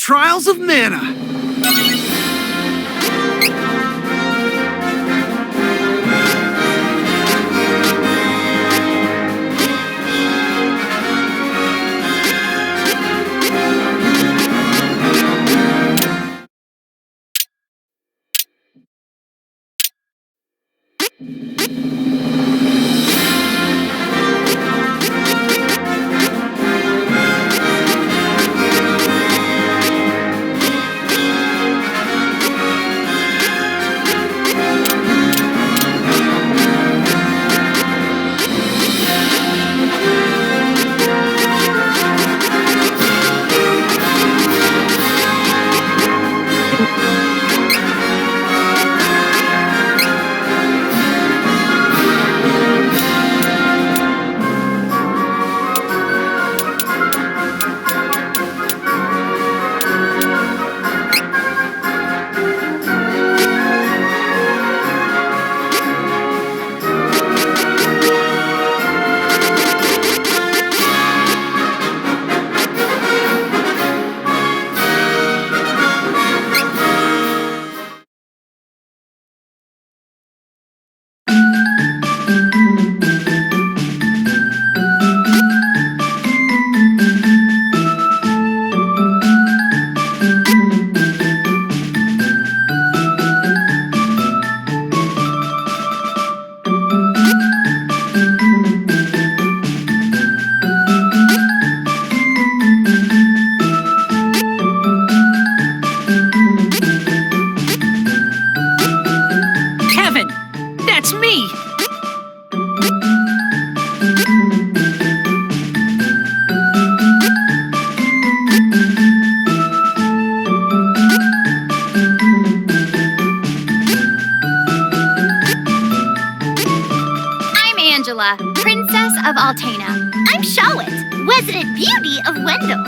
Trials of Mana. That's me! Angela, Princess of Altena. I'm Charlotte, resident beauty of Wendell.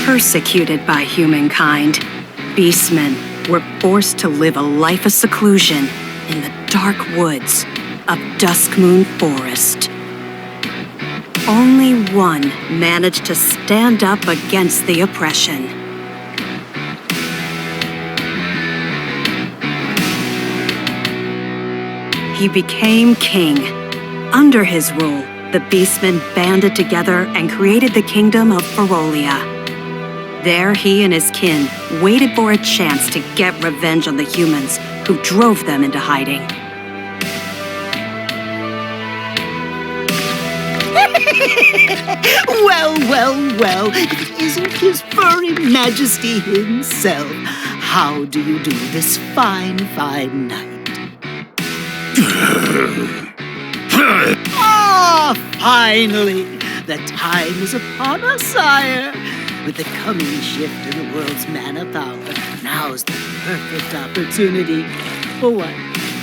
Persecuted by humankind, beastmen were forced to live a life of seclusion in the dark woods of Duskmoon Forest. Only one managed to stand up against the oppression. He became king. Under his rule, the beastmen banded together and created the kingdom of Ferolia. There, he and his kin waited for a chance to get revenge on the humans who drove them into hiding. Well, if it isn't His Furry Majesty himself. How do you do this fine night? Finally! The time is upon us, sire. With the coming shift in the world's mana power, now's the perfect opportunity. For what?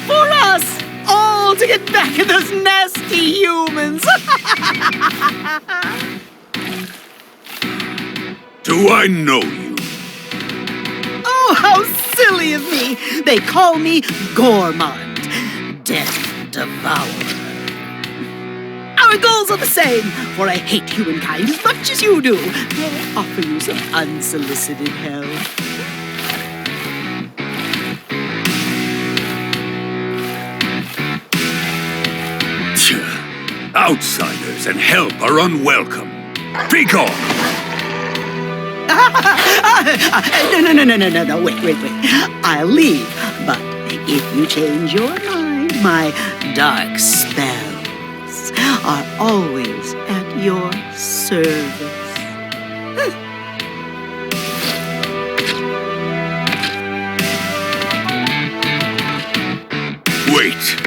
For us! All to get back at those nasty humans! Do I know you? Oh, how silly of me! They call me Gormond, Death Devourer. Our goals are the same, for I hate humankind as much as you do. May I offer you some unsolicited help? Outsiders and help are unwelcome. Be gone! No, wait. I'll leave, but if you change your mind, my dark spells are always at your service. Wait.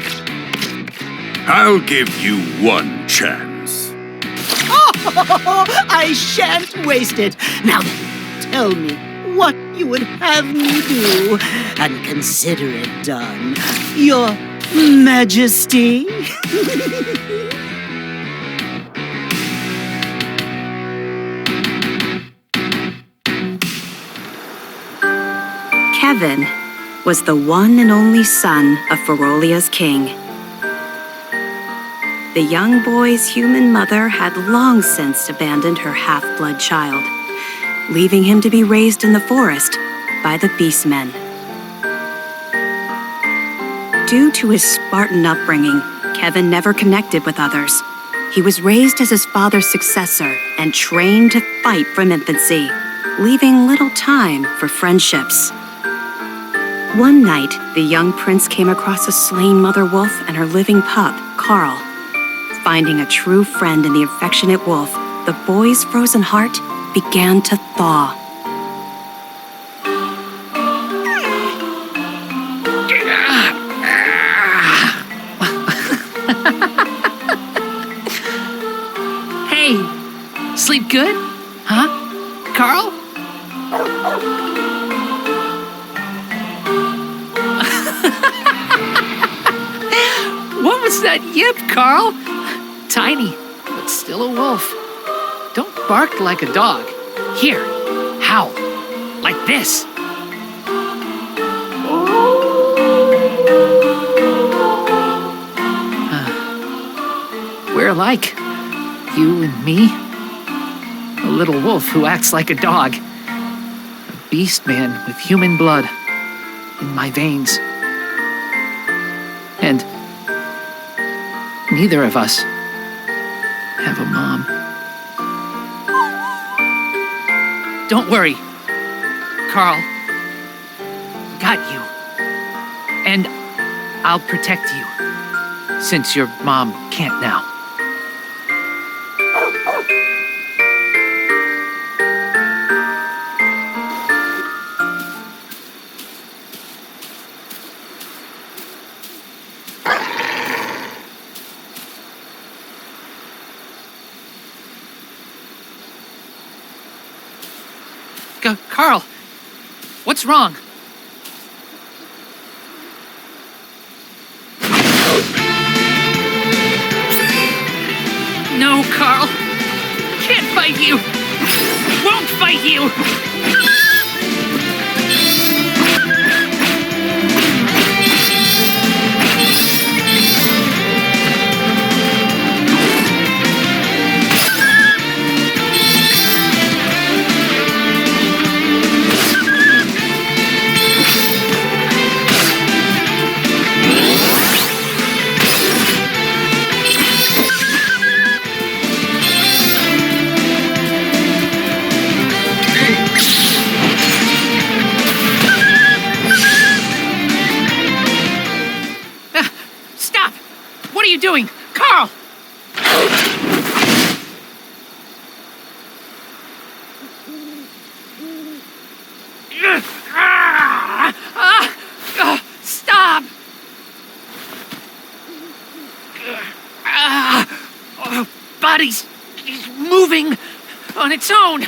I'll give you one chance. Oh, I shan't waste it. Now then, tell me what you would have me do, and consider it done, Your Majesty. Kevin was the one and only son of Ferolia's king. The young boy's human mother had long since abandoned her half-blood child, leaving him to be raised in the forest by the beastmen. Due to his Spartan upbringing, Kevin never connected with others. He was raised as his father's successor and trained to fight from infancy, leaving little time for friendships. One night, the young prince came across a slain mother wolf and her living pup, Carl. Finding a true friend in the affectionate wolf, the boy's frozen heart began to thaw. Hey, sleep good? Huh? Carl? What was that yip, Carl? Tiny, but still a wolf. Don't bark like a dog. Here, howl. Like this. We're alike. You and me. A little wolf who acts like a dog. A beast man with human blood in my veins. And neither of us have a mom. Don't worry, Carl. Got you. And I'll protect you, since your mom can't now. Carl, what's wrong? No, Carl. Can't fight you. Won't fight you. Stop! What are you doing? Carl! Stop! Body's moving on its own.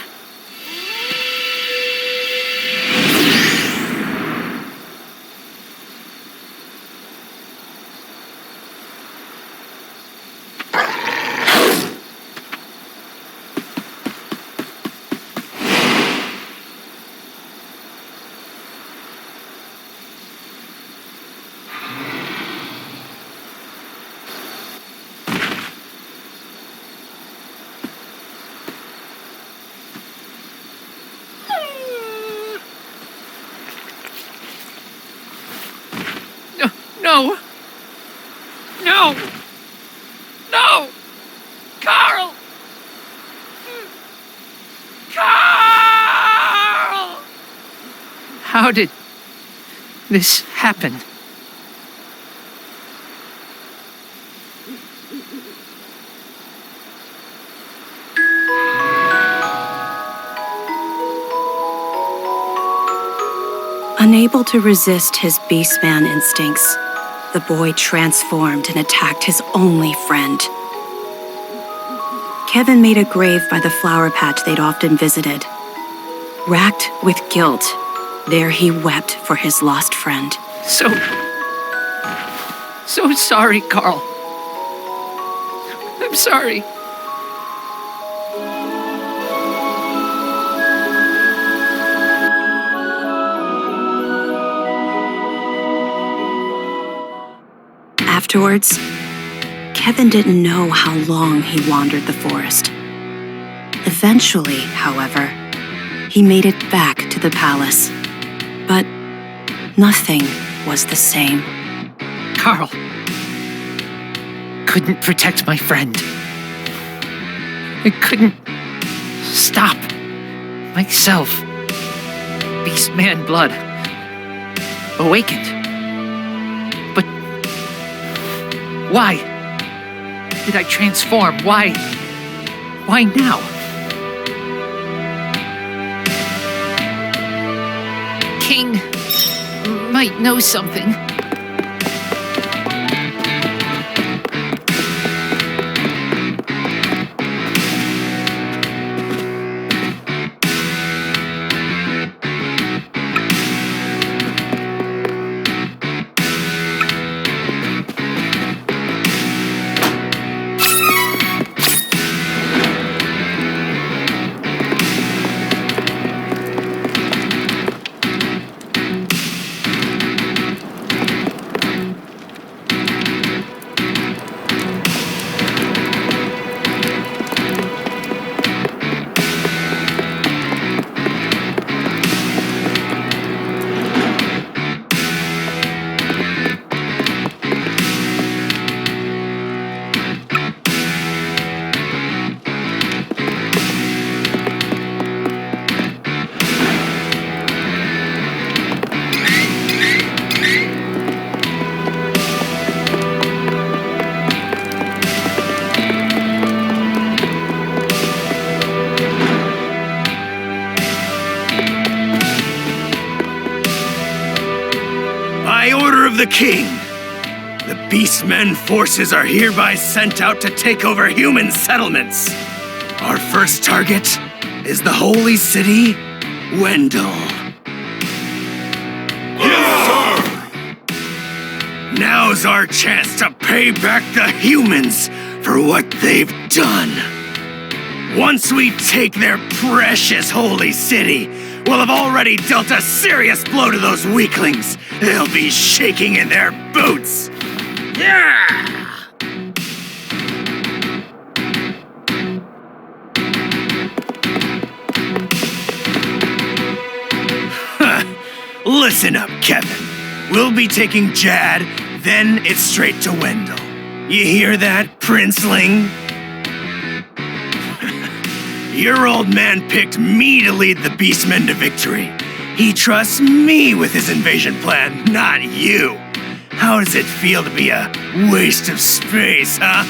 No! No! No! Carl! Carl! How did this happen? Unable to resist his beastman instincts, the boy transformed and attacked his only friend. Kevin made a grave by the flower patch they'd often visited. Racked with guilt, there he wept for his lost friend. So sorry, Carl. I'm sorry. Afterwards, Kevin didn't know how long he wandered the forest. Eventually, however, he made it back to the palace. But nothing was the same. Carl couldn't protect my friend. I couldn't stop myself. Beastman blood awakened. But why did I transform? Why now? King might know something. By order of the king, the Beastmen forces are hereby sent out to take over human settlements. Our first target is the holy city Wendell. Yes, sir! Now's our chance to pay back the humans for what they've done. Once we take their precious holy city, we'll have already dealt a serious blow to those weaklings. They'll be shaking in their boots. Yeah! Listen up, Kevin. We'll be taking Jad, then it's straight to Wendell. You hear that, Princeling? Your old man picked me to lead the Beastmen to victory. He trusts me with his invasion plan, not you. How does it feel to be a waste of space, huh?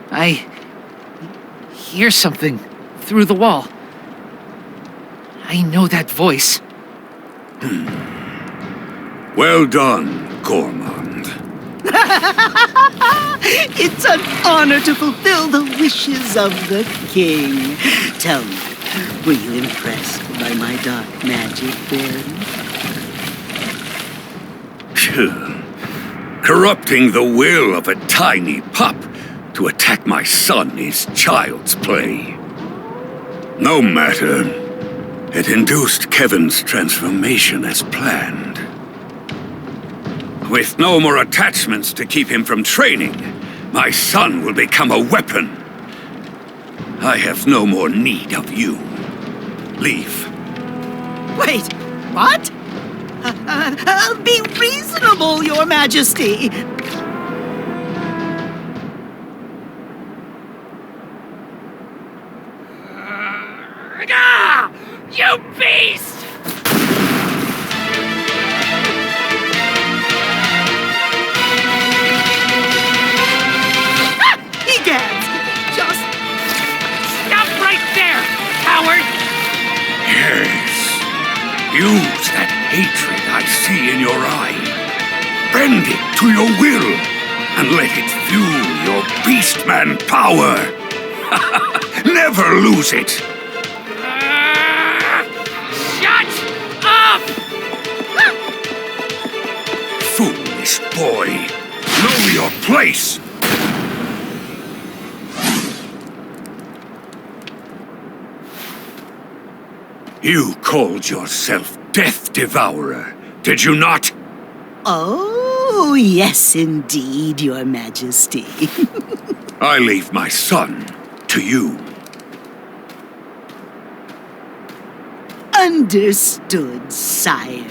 I hear something through the wall. I know that voice. Well done, Gormand. It's an honor to fulfill the wishes of the king. Tell me, were you impressed by my dark magic then? Corrupting the will of a tiny pup to attack my son is child's play. No matter. It induced Kevin's transformation as planned. With no more attachments to keep him from training, my son will become a weapon. I have no more need of you. Leave. Wait, what? Be reasonable, Your Majesty. You beast! Egads! Just Stop right there, coward! Yes. Use that hatred I see in your eye. Bend it to your will and let it fuel your Beastman power. Never lose it. Shut up! Foolish boy. Know your place. You called yourself Death Devourer, did you not? Oh, yes, indeed, Your Majesty. I leave my son to you. Understood, sire.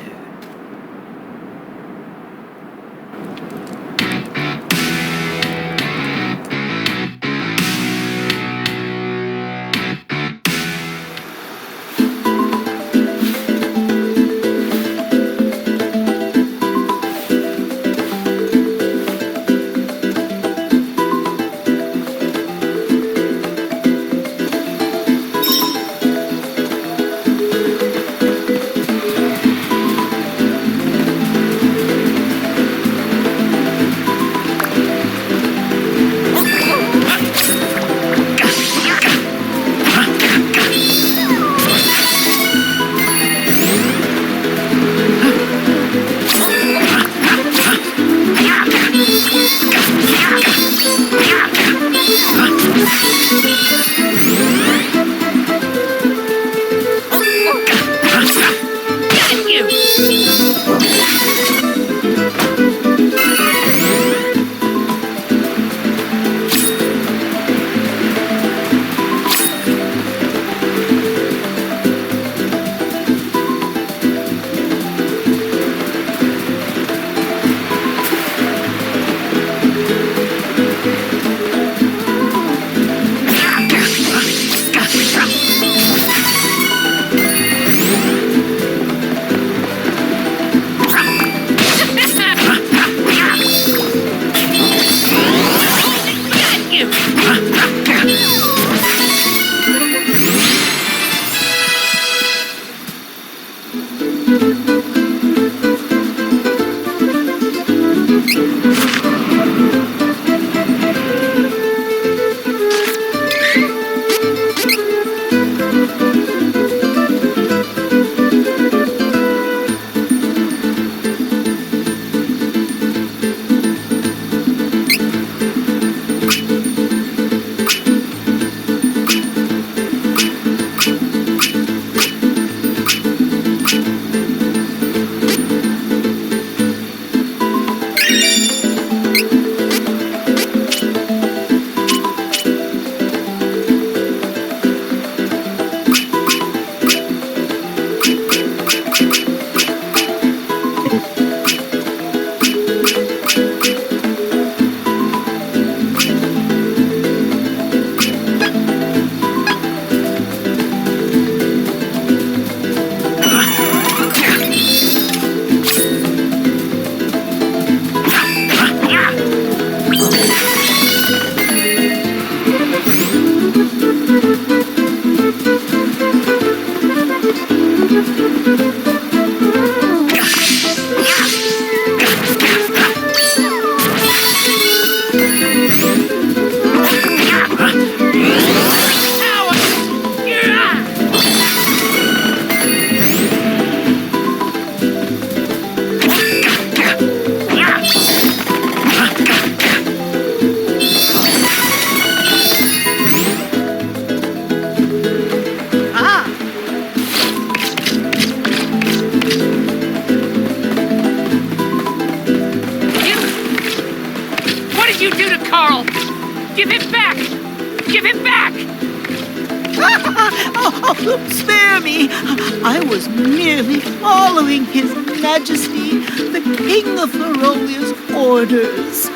What did you do to Carl? Give him back! Give him back! Oh, spare me! I was merely following His Majesty, the King of Ferolia's orders.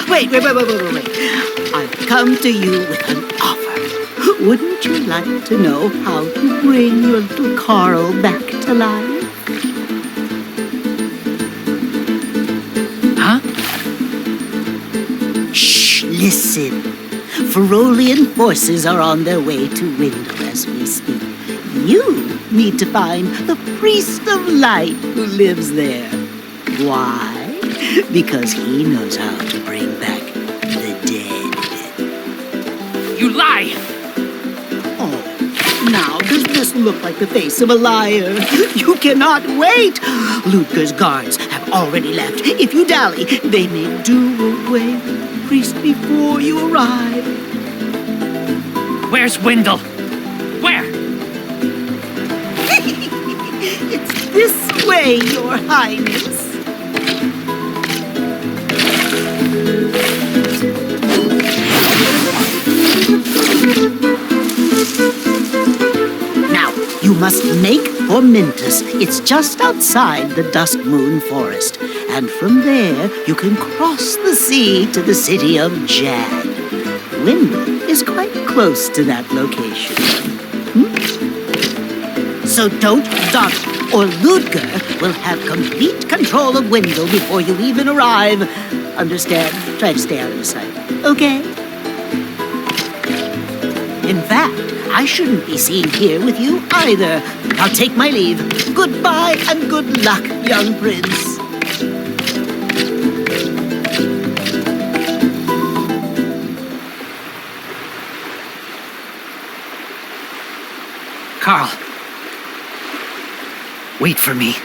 Wait. I've come to you with an offer. Wouldn't you like to know how to bring your little Carl back to life? Huh? Shh, listen. Ferolian forces are on their way to Windle as we speak. You need to find the Priest of Light who lives there. Why? Because he knows how to bring back the dead. You lie! Oh, now does this look like the face of a liar? You cannot wait! Ludger's guards have already left. If you dally, they may do away with the priest before you arrive. Where's Windle? Where? It's this way, Your Highness. Now, you must make for Mintus. It's just outside the Dusk Moon Forest. And from there, you can cross the sea to the city of Jad. Windle is quite close to that location. So don't dawdle, or Ludger will have complete control of Windle before you even arrive. Understand? Try to stay out of his sight. Okay? In fact, I shouldn't be seen here with you either. I'll take my leave. Goodbye and good luck, young prince. Carl. Wait for me.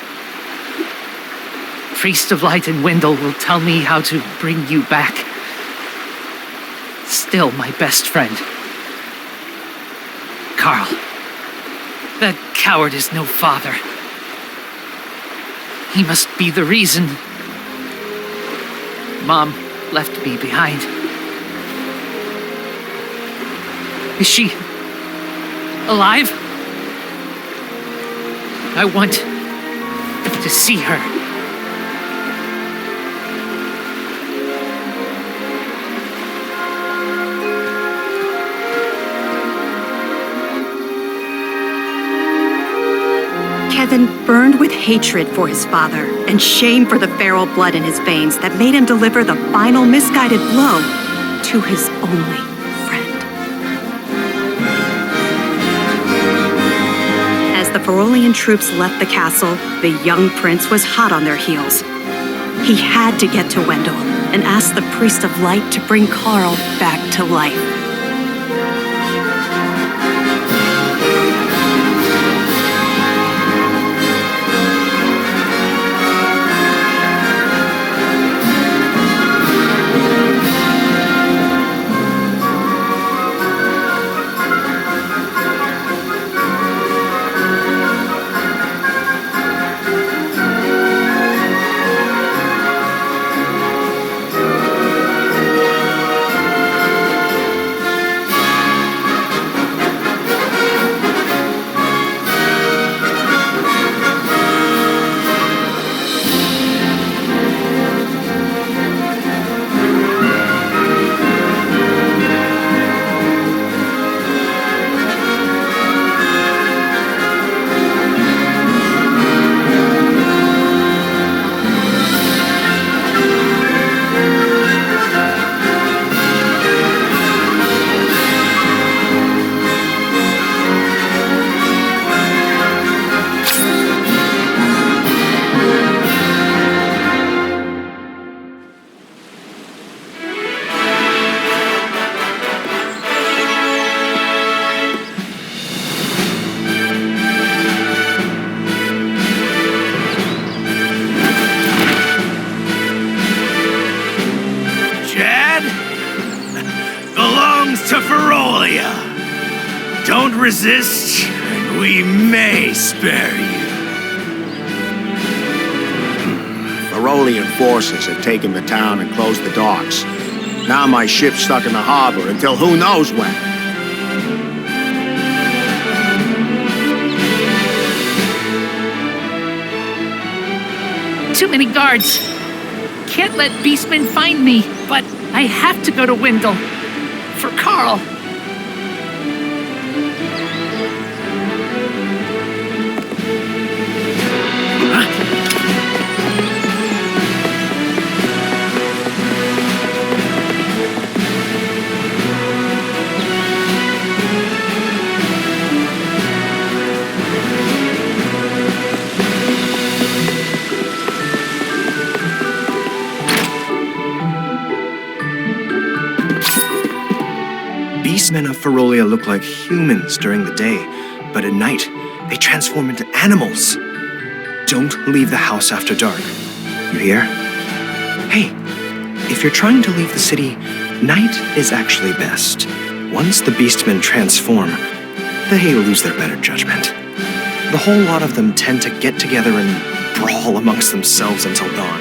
Priest of Light and Windle will tell me how to bring you back. Still my best friend. Carl. That coward is no father. He must be the reason Mom left me behind. Is she alive? I want to see her. Kevin burned with hatred for his father and shame for the feral blood in his veins that made him deliver the final misguided blow to his only friend. As the Ferolian troops left the castle, the young prince was hot on their heels. He had to get to Wendell and ask the Priest of Light to bring Carl back to life. resist, and we may spare you. Ferolian forces had taken the town and closed the docks. Now my ship's stuck in the harbor until who knows when. Too many guards. Can't let beastmen find me, but I have to go to Wendell. For Carl. Beastmen of Ferolia look like humans during the day, but at night, they transform into animals. Don't leave the house after dark. You hear? Hey, if you're trying to leave the city, night is actually best. Once the beastmen transform, they lose their better judgment. The whole lot of them tend to get together and brawl amongst themselves until dawn.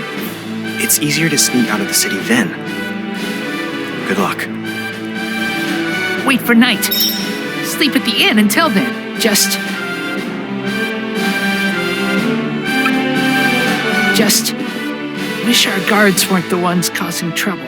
It's easier to sneak out of the city then. Good luck. Wait for night. Sleep at the inn until then. Just wish our guards weren't the ones causing trouble.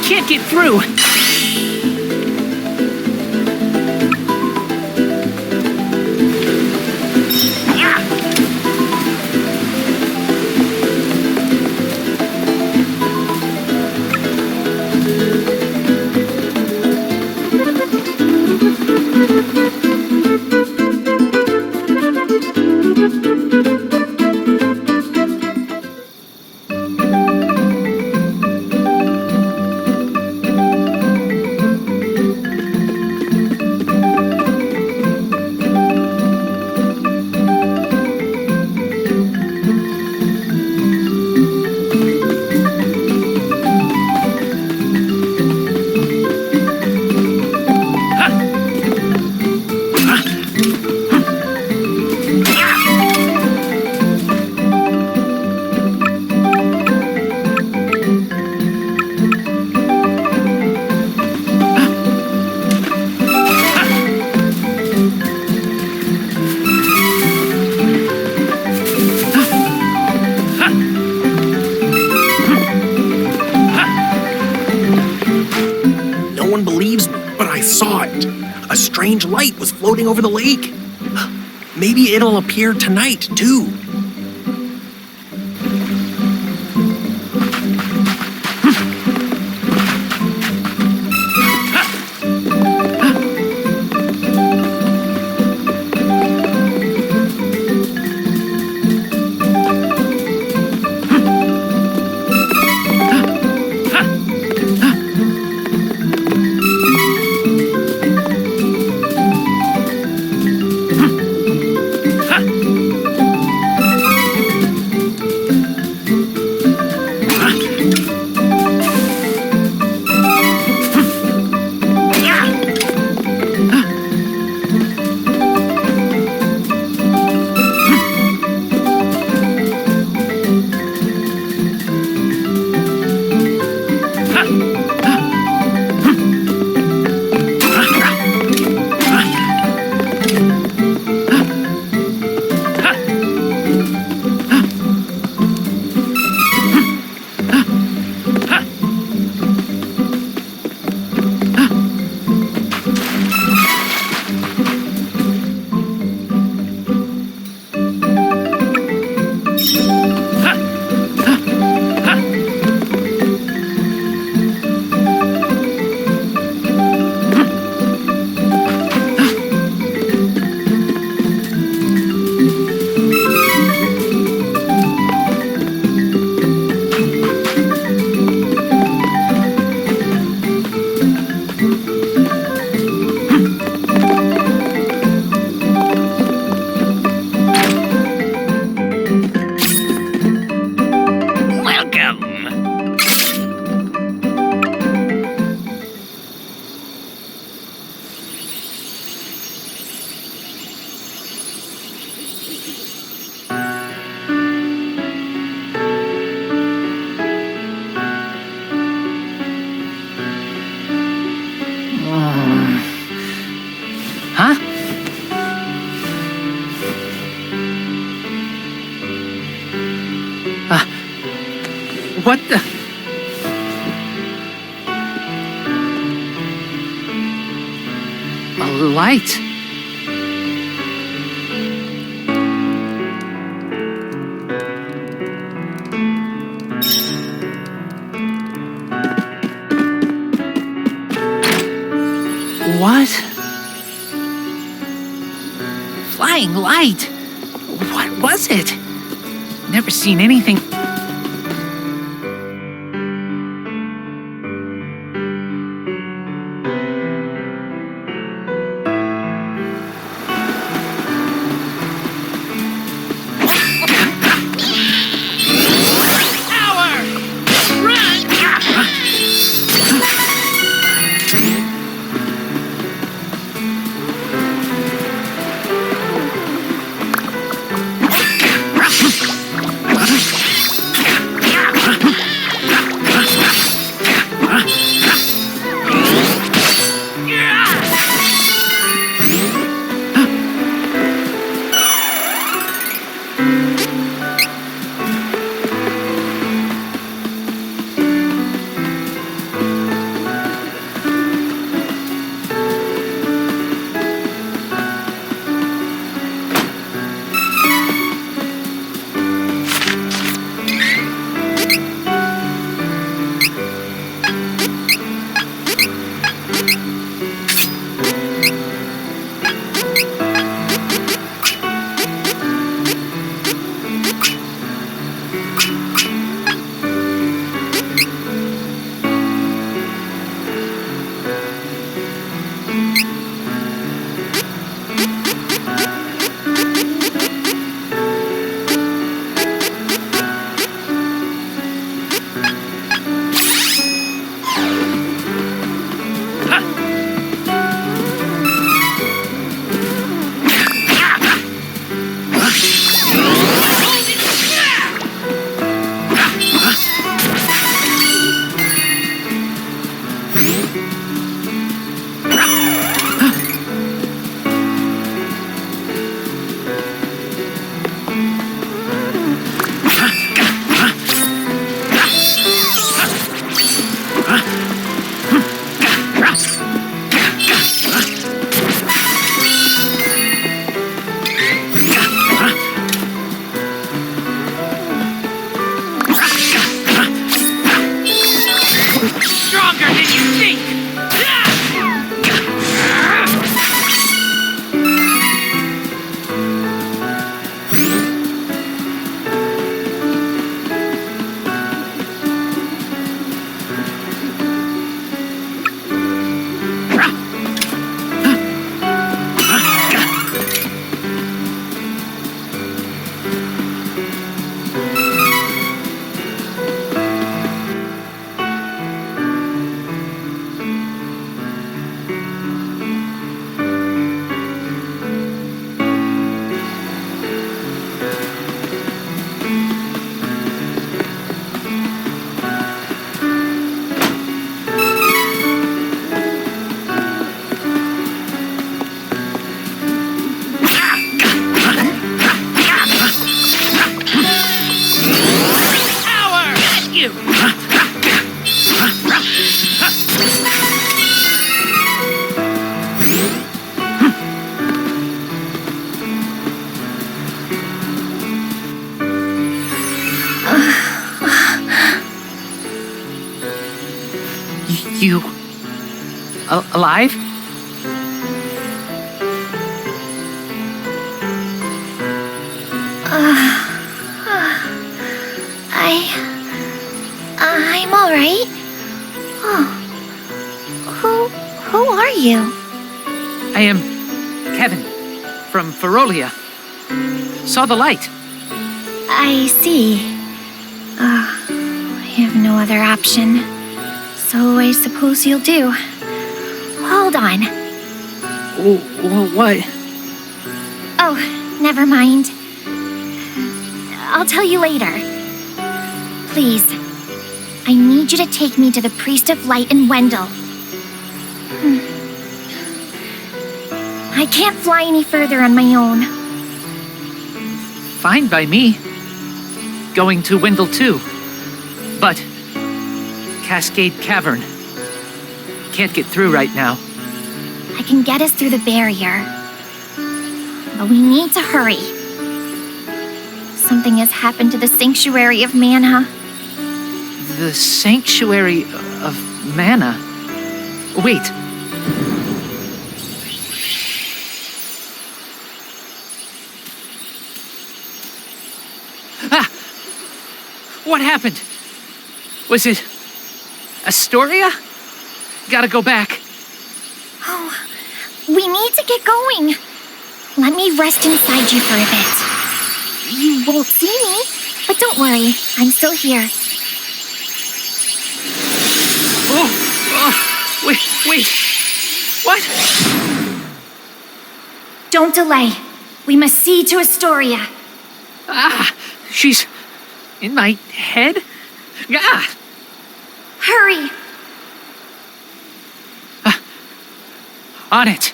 can't get through. No one believes me, but I saw it. A strange light was floating over the lake. Maybe it'll appear tonight, too. Huh? What the? A light. What? Flying light? What was it? Never seen anything. Stronger than you think! You... alive? I'm all right. Oh, who are you? I am Kevin from Ferolia. Saw the light. I see. I have no other option. So I suppose you'll do. Hold on. What? Oh, never mind. I'll tell you later. Please, I need you to take me to the Priest of Light in Wendell. I can't fly any further on my own. Fine by me. Going to Wendell too. But Cascade Cavern. Can't get through right now. I can get us through the barrier. But we need to hurry. Something has happened to the Sanctuary of Mana. The Sanctuary of Mana? Wait. Ah! What happened? Was it Astoria? Gotta go back. Oh, we need to get going. Let me rest inside you for a bit. You won't see me, but don't worry, I'm still here. Wait. What? Don't delay. We must see to Astoria. Ah, she's in my head? Ah! Hurry! On it.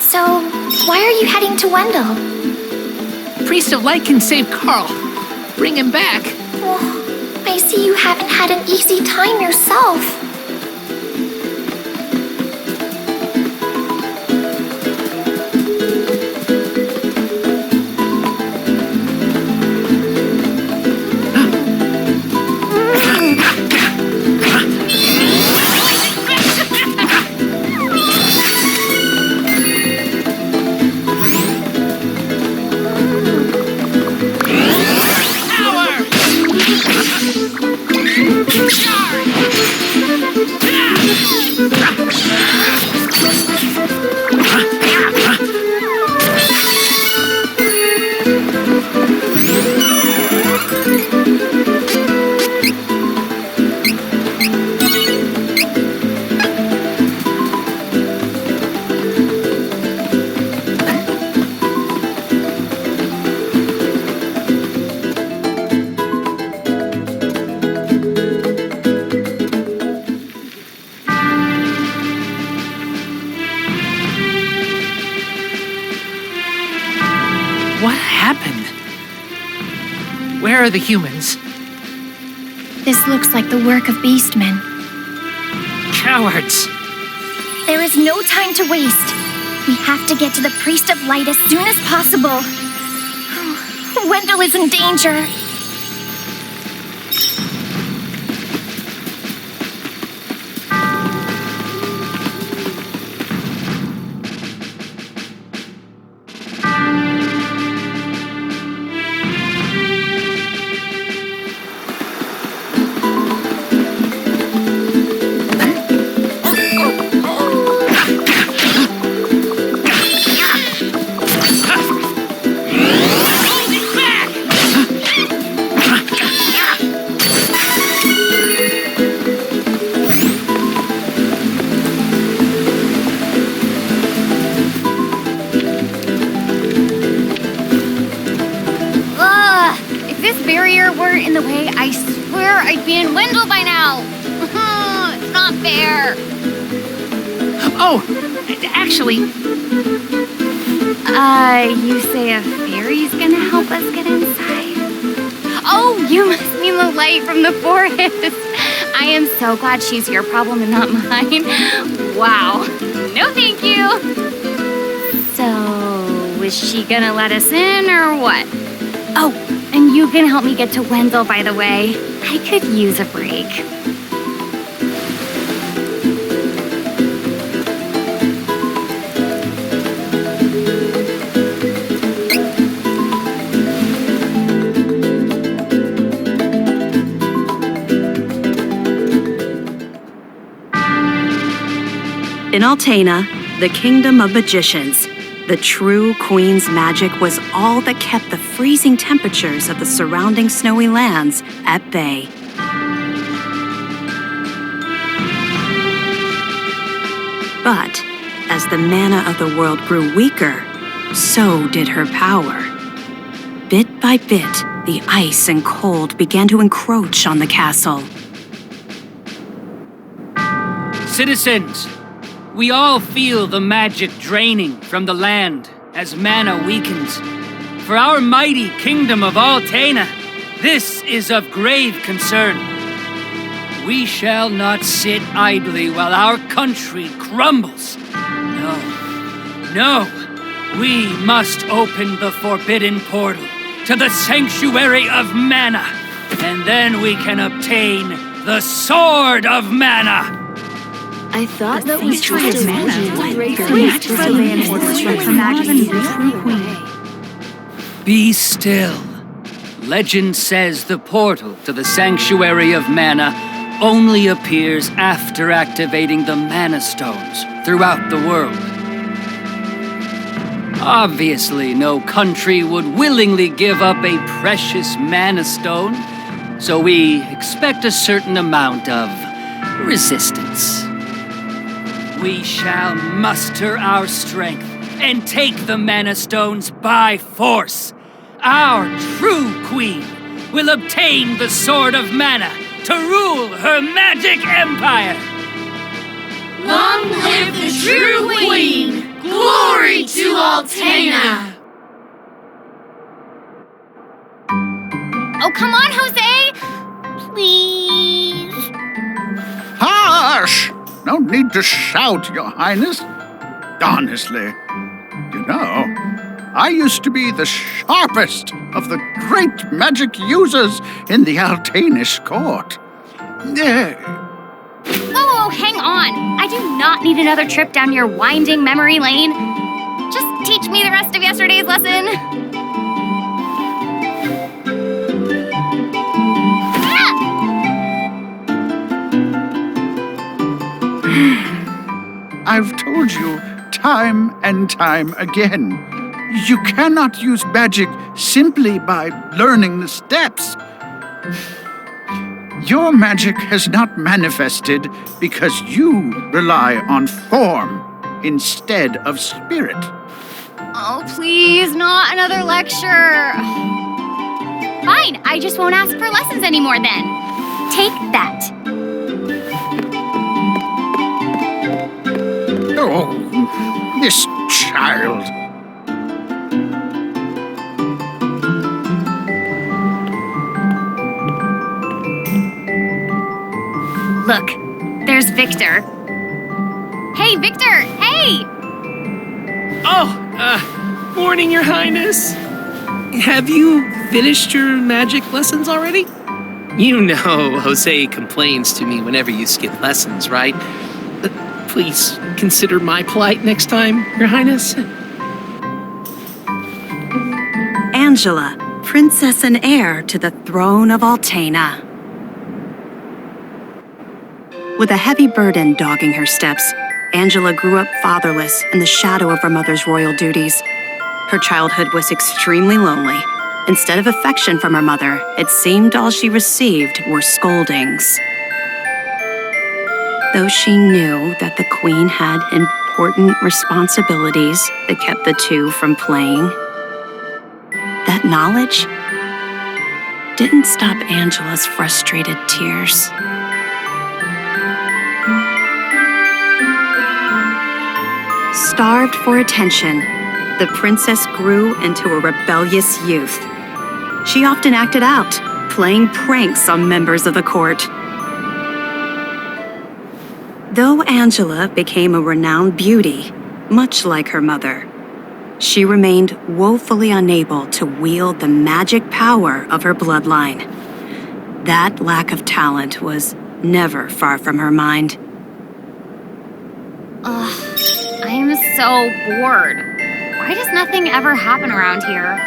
So, why are you heading to Wendell? Priest of Light can save Carl. Bring him back. Oh, I see you haven't had an easy time yourself. What happened? Where are the humans? This looks like the work of beastmen. Cowards! There is no time to waste. We have to get to the Priest of Light as soon as possible. Wendell is in danger. In the way, I swear I'd be in Wendell by now. It's not fair. Oh, actually, you say a fairy's gonna help us get inside? Oh, you must mean the light from the forest. I am so glad she's your problem and not mine. Wow. No, thank you. So, is she gonna let us in or what? Oh, and you can help me get to Wendell, by the way. I could use a break. In Altena, the kingdom of magicians, the true queen's magic was all that kept the freezing temperatures of the surrounding snowy lands at bay. But as the mana of the world grew weaker, so did her power. Bit by bit, the ice and cold began to encroach on the castle. Citizens, we all feel the magic draining from the land as mana weakens. For our mighty kingdom of Altena, this is of grave concern. We shall not sit idly while our country crumbles. No, we must open the forbidden portal to the Sanctuary of Mana, and then we can obtain the Sword of Mana. I thought that was trying to Be still. Legend says the portal to the Sanctuary of Mana only appears after activating the Mana Stones throughout the world. Obviously, no country would willingly give up a precious Mana Stone, so we expect a certain amount of resistance. We shall muster our strength and take the Mana Stones by force. Our true queen will obtain the Sword of Mana to rule her magic empire. Long live the true queen! Glory to Altena! Oh, come on, Jose! Please? Hush! No need to shout, Your Highness. Honestly, you know, I used to be the sharpest of the great magic users in the Altenish court. Whoa, hang on. I do not need another trip down your winding memory lane. Just teach me the rest of yesterday's lesson. I've told you time and time again, you cannot use magic simply by learning the steps. Your magic has not manifested because you rely on form instead of spirit. Oh, please, not another lecture. Fine, I just won't ask for lessons anymore then. Take that. Oh, this child. Look, there's Victor. Hey, Victor, hey! Morning, Your Highness. Have you finished your magic lessons already? You know Jose complains to me whenever you skip lessons, right? Please consider my plight next time, Your Highness. Angela, princess and heir to the throne of Altena. With a heavy burden dogging her steps, Angela grew up fatherless in the shadow of her mother's royal duties. Her childhood was extremely lonely. Instead of affection from her mother, it seemed all she received were scoldings. Though she knew that the queen had important responsibilities that kept the two from playing, that knowledge didn't stop Angela's frustrated tears. Starved for attention, the princess grew into a rebellious youth. She often acted out, playing pranks on members of the court. Though Angela became a renowned beauty, much like her mother, she remained woefully unable to wield the magic power of her bloodline. That lack of talent was never far from her mind. Ugh, I'm so bored. Why does nothing ever happen around here?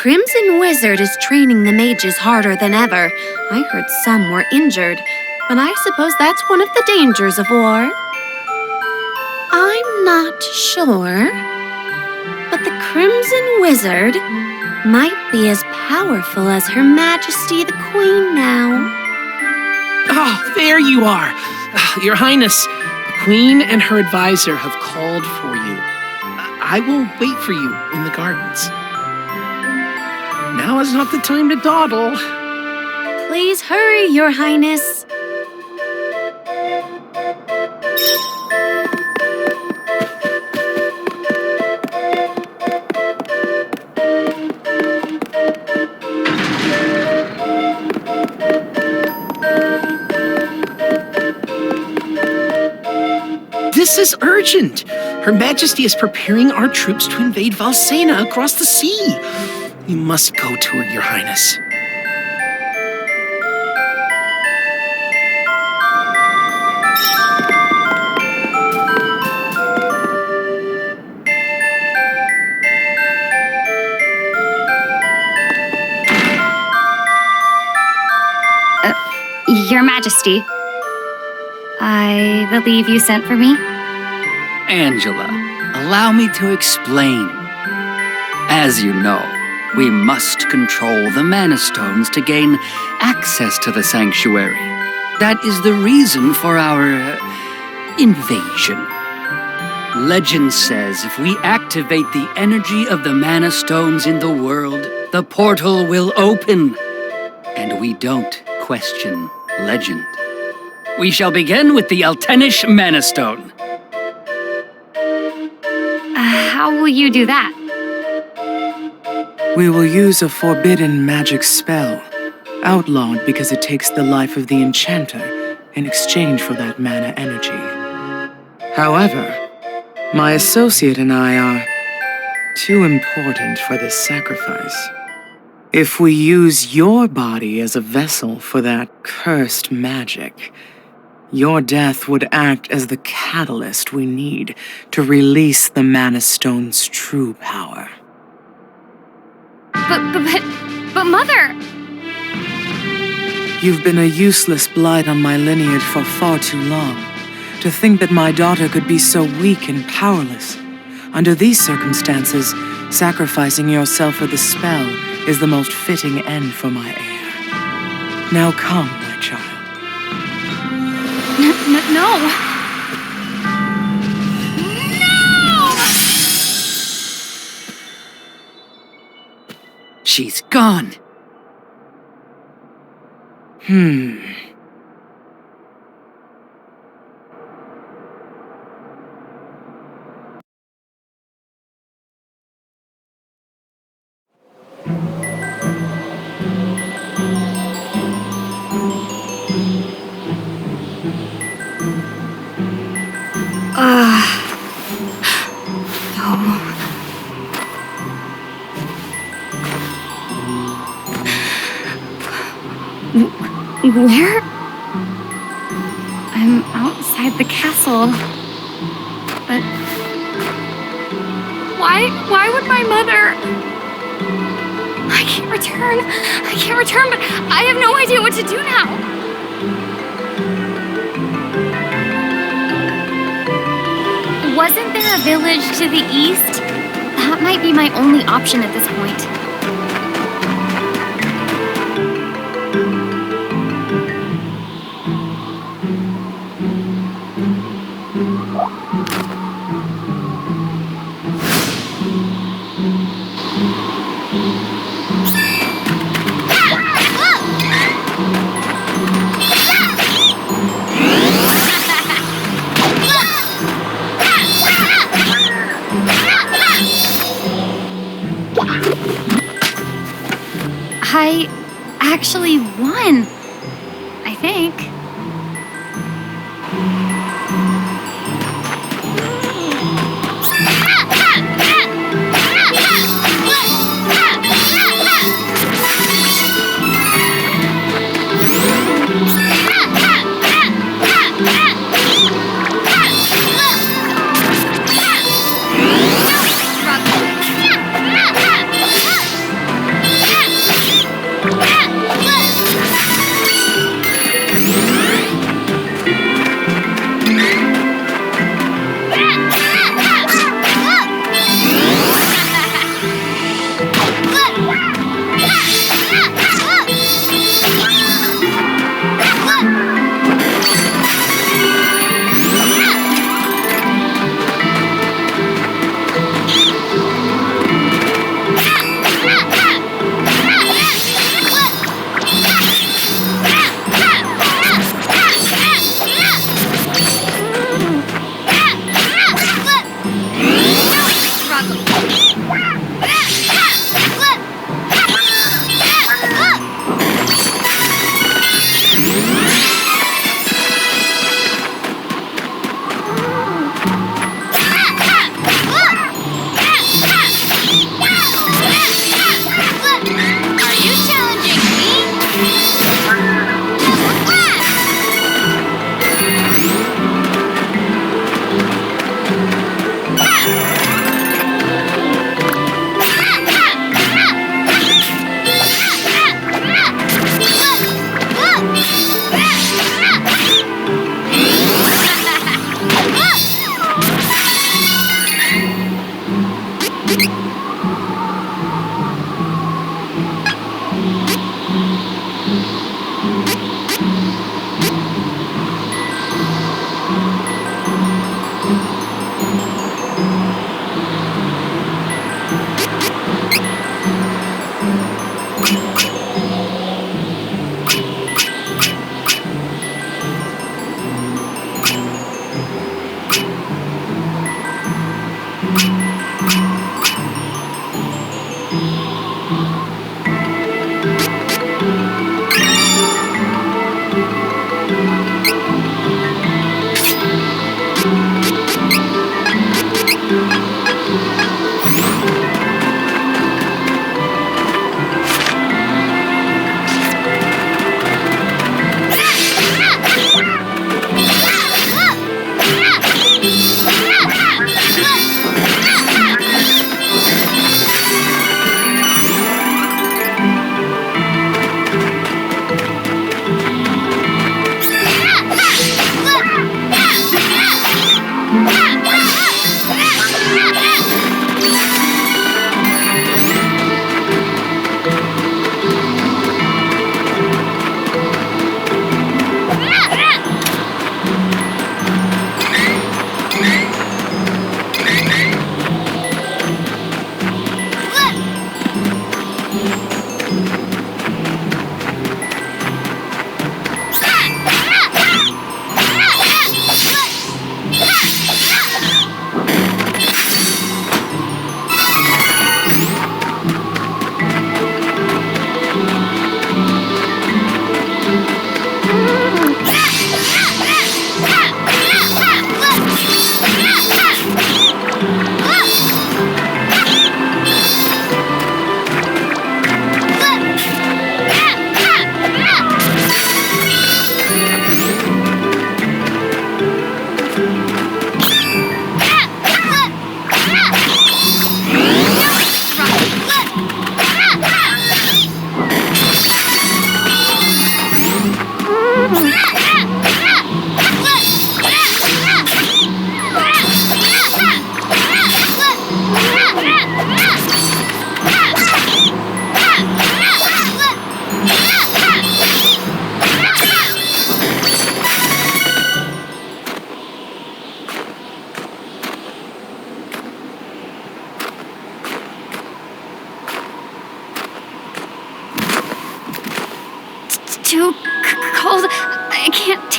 Crimson Wizard is training the mages harder than ever. I heard some were injured, but I suppose that's one of the dangers of war. I'm not sure, but the Crimson Wizard might be as powerful as Her Majesty the Queen now. Oh, there you are. Your Highness, the Queen and her advisor have called for you. I will wait for you in the gardens. Now is not the time to dawdle. Please hurry, Your Highness. This is urgent. Her Majesty is preparing our troops to invade Valsena across the sea. You must go to her, Your Highness. Your Majesty, I believe you sent for me? Angela, allow me to explain. As you know, we must control the Mana Stones to gain access to the sanctuary. That is the reason for our invasion. Legend says if we activate the energy of the Mana Stones in the world, the portal will open. And we don't question legend. We shall begin with the Altenish Mana Stone. How will you do that? We will use a forbidden magic spell, outlawed because it takes the life of the enchanter in exchange for that mana energy. However, My associate and I are too important for this sacrifice. If we use your body as a vessel for that cursed magic, your death would act as the catalyst we need to release the Mana Stone's true power. But Mother! You've been a useless blight on my lineage for far too long. To think that my daughter could be so weak and powerless. Under these circumstances, sacrificing yourself for the spell is the most fitting end for my heir. Now come, my child. No! She's gone. Where? I'm outside the castle. But why would my mother? I can't return, but I have no idea what to do now. Wasn't there a village to the east? That might be my only option at this point. I actually won, I think.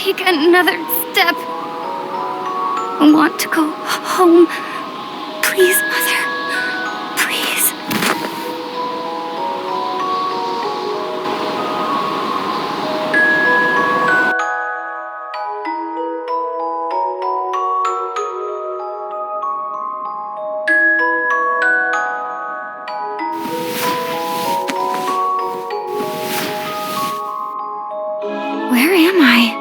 take another step. I want to go home. Please, Mother. Please. Where am I?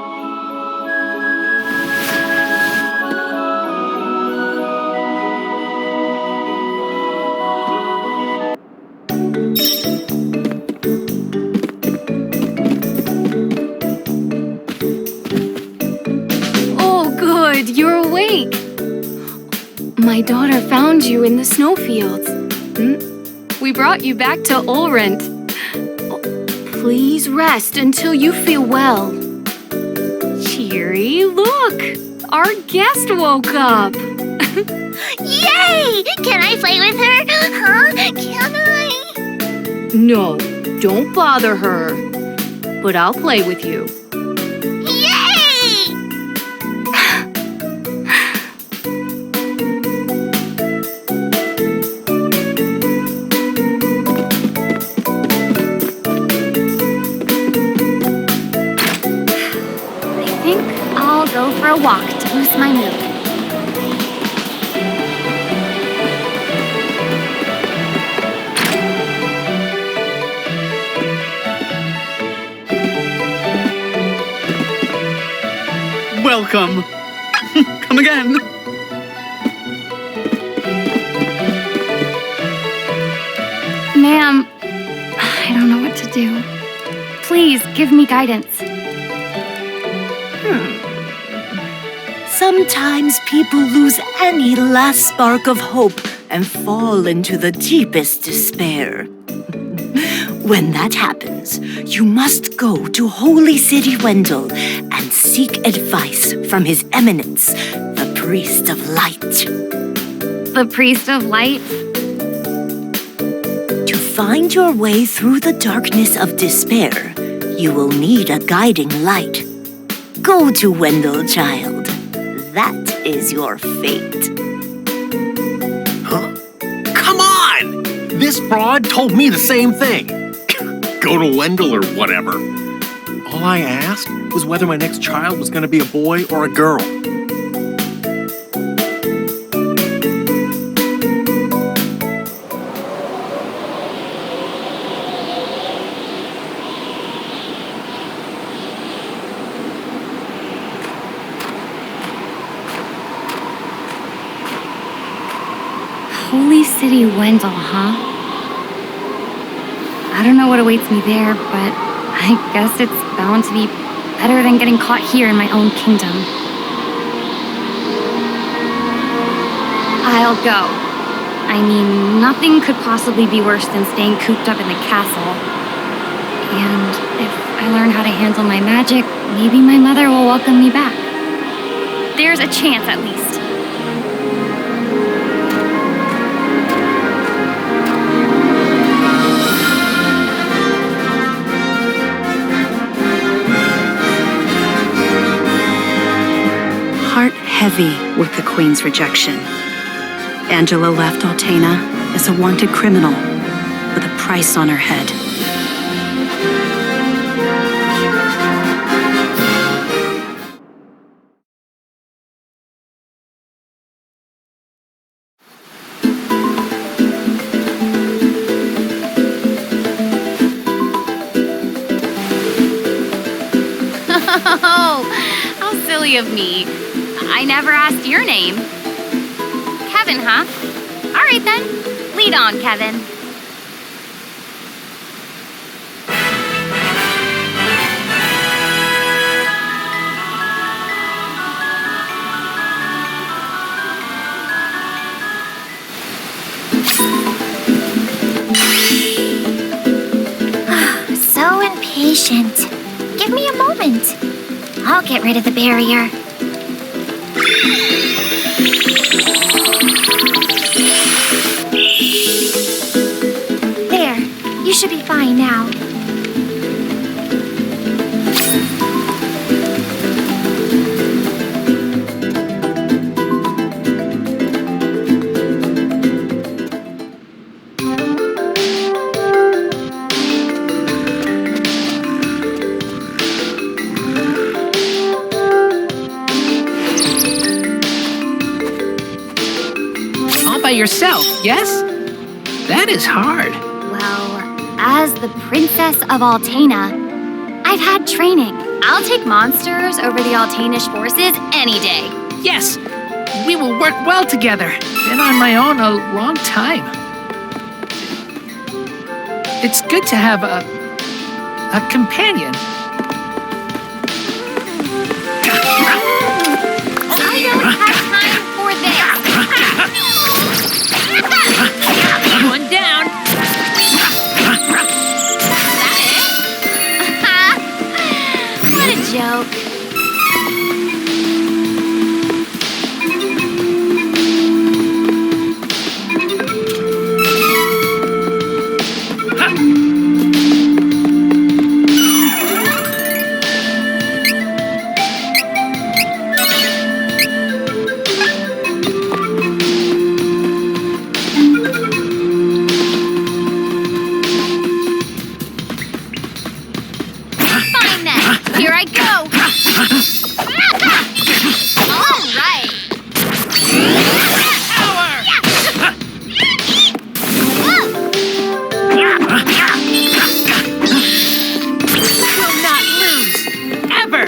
Oh, good, you're awake. My daughter found you in the snowfields. We brought you back to Ulrent. Please rest until you feel well. Cheery, look! Our guest woke up! Yay! Can I play with her? Huh? Can I? No, don't bother her. But I'll play with you. Yay! I think I'll go for a walk to boost my mood. Welcome. Come again. Ma'am, I don't know what to do. Please give me guidance. Sometimes people lose any last spark of hope and fall into the deepest despair. When that happens, you must go to Holy City Wendell and seek advice from His Eminence, the Priest of Light. The Priest of Light? To find your way through the darkness of despair, you will need a guiding light. Go to Wendell, child. That is your fate. Huh? Come on! This fraud told me the same thing. Go to Wendell or whatever. All I asked was whether my next child was going to be a boy or a girl. Holy City Wendell, huh? I don't know what awaits me there, but I guess it's bound to be better than getting caught here in my own kingdom. I'll go. I mean, nothing could possibly be worse than staying cooped up in the castle. And if I learn how to handle my magic, maybe my mother will welcome me back. There's a chance, at least. Heart heavy with the Queen's rejection, Angela left Altena as a wanted criminal with a price on her head. Oh, how silly of me. I never asked your name. Kevin, huh? All right then. Lead on, Kevin. So impatient. Give me a moment. I'll get rid of the barrier. There. You should be fine now. by yourself, yes? That is hard. Well, as the Princess of Altena, I've had training. I'll take monsters over the Altanish forces any day. Yes, we will work well together. Been on my own a long time. It's good to have a companion. I don't have time for this. One down. What a joke. Fine then. Here I go. All right. Will not lose. Ever.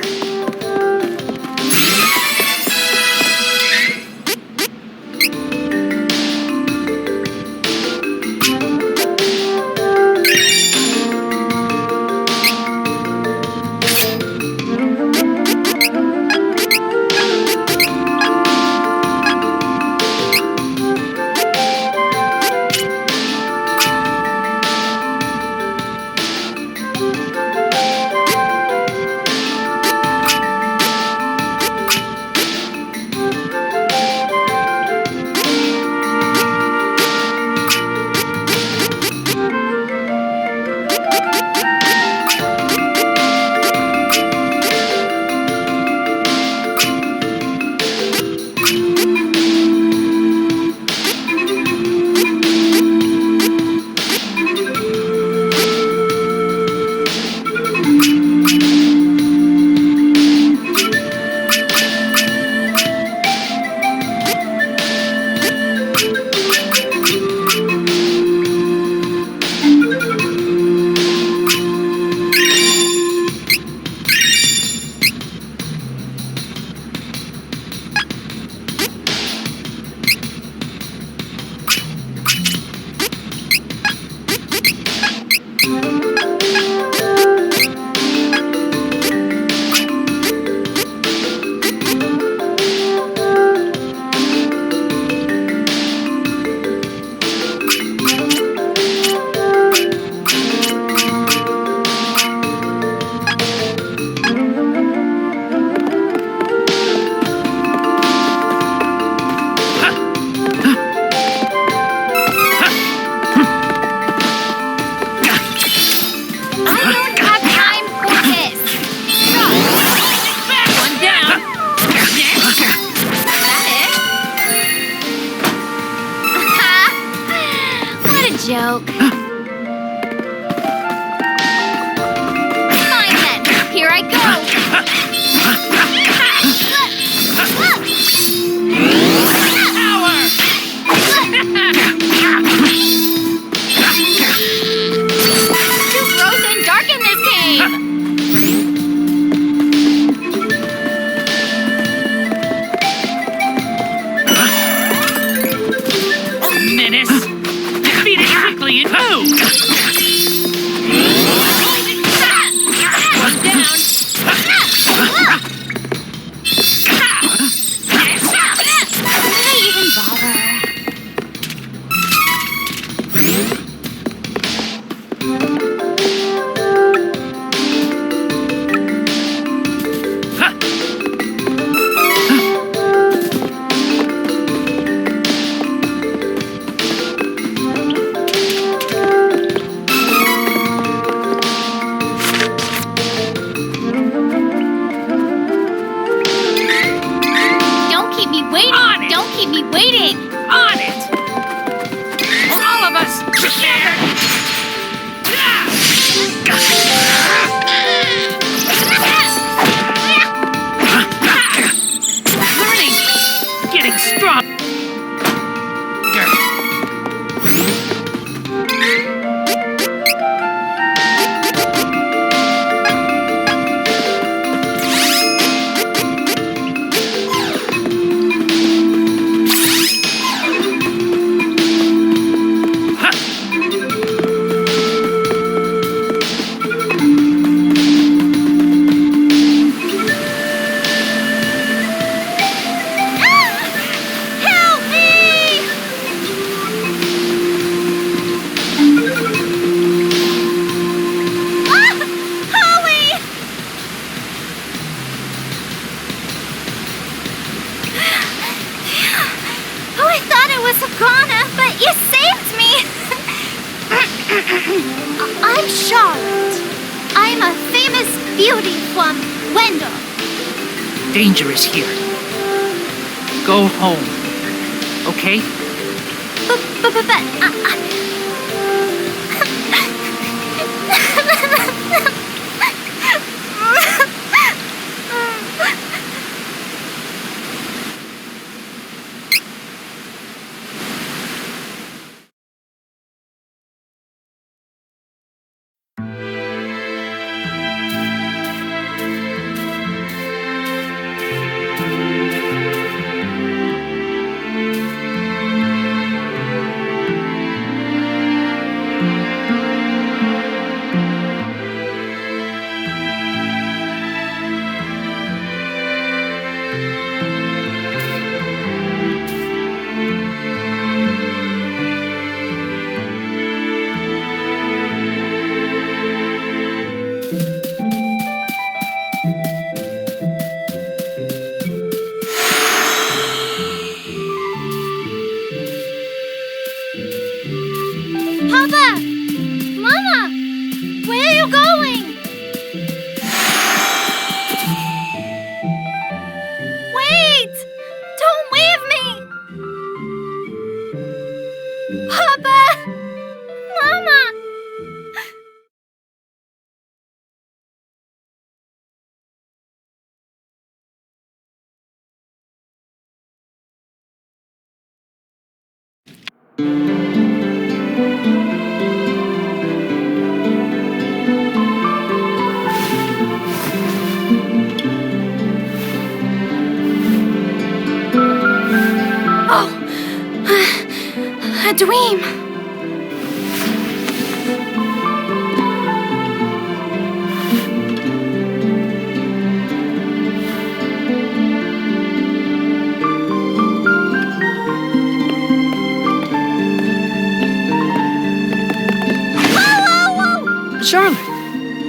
joke. Fine then, here I go. Too gross and dark in this game. Menace! Defeat it quickly and move! One down! Did I even bother? Princess of Ghana, but you saved me! I'm Charlotte. I'm a famous beauty from Wendell. Danger is here. Go home. Okay? Papa! Mama! Where are you going? Wait! Don't leave me! Papa! Mama! Oh! A dream! Charlotte,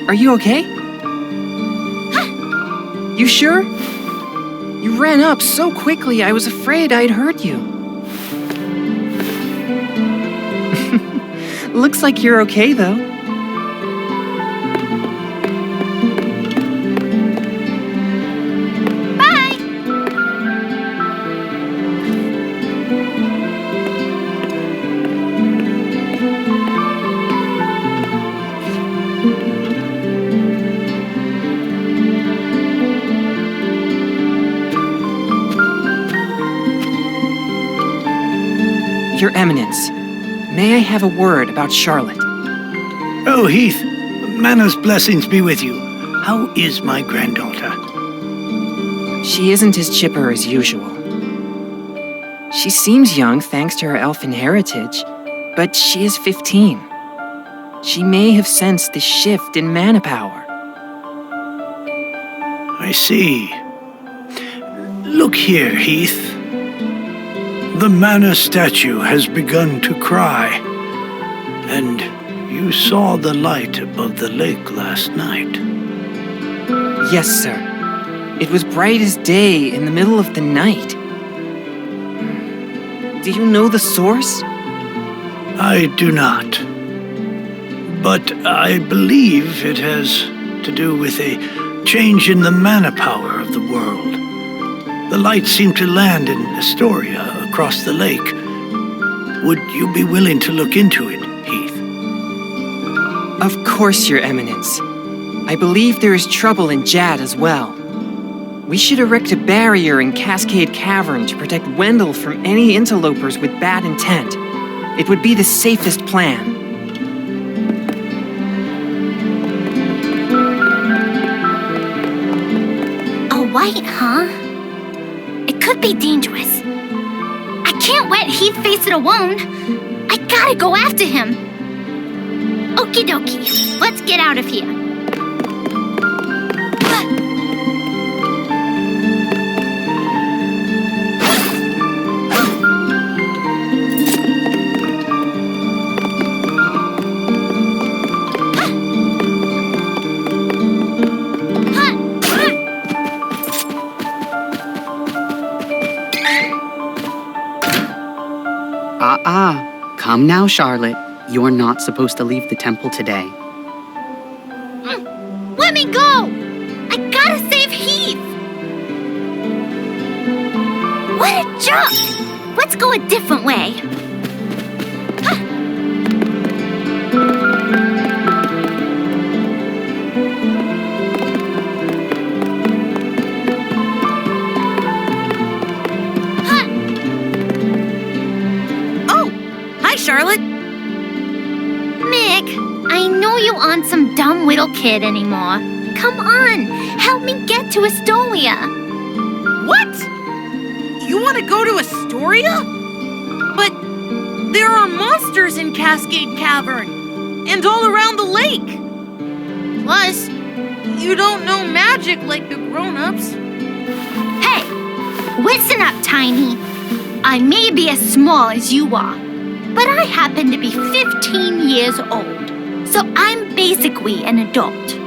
are you okay? You sure? You ran up so quickly, I was afraid I'd hurt you. Looks like you're okay, though. Bye! Your Eminence, may I have a word about Charlotte? Oh, Heath, Mana's blessings be with you. How is my granddaughter? She isn't as chipper as usual. She seems young thanks to her elfin heritage, but she is 15. She may have sensed the shift in mana power. I see. Look here, Heath. The mana statue has begun to cry, and you saw the light above the lake last night. Yes, sir. It was bright as day in the middle of the night. Do you know the source? I do not. But I believe it has to do with a change in the mana power of the world. The light seemed to land in Astoria across the lake. Would you be willing to look into it, Heath? Of course, Your Eminence. I believe there is trouble in Jad as well. We should erect a barrier in Cascade Cavern to protect Wendell from any interlopers with bad intent. It would be the safest plan. A white, huh? It could be dangerous. I can't let Heath face it alone. I gotta go after him. Okie dokie, let's get out of here. Come now, Charlotte. You're not supposed to leave the temple today. Let me go! I gotta save Heath! What a jerk! Let's go a different way. Charlotte? Mick, I know you aren't some dumb little kid anymore. Come on, help me get to Astoria. What? You want to go to Astoria? But there are monsters in Cascade Cavern and all around the lake. Plus, you don't know magic like the grown-ups. Hey, listen up, Tiny. I may be as small as you are, but I happen to be 15 years old, so I'm basically an adult.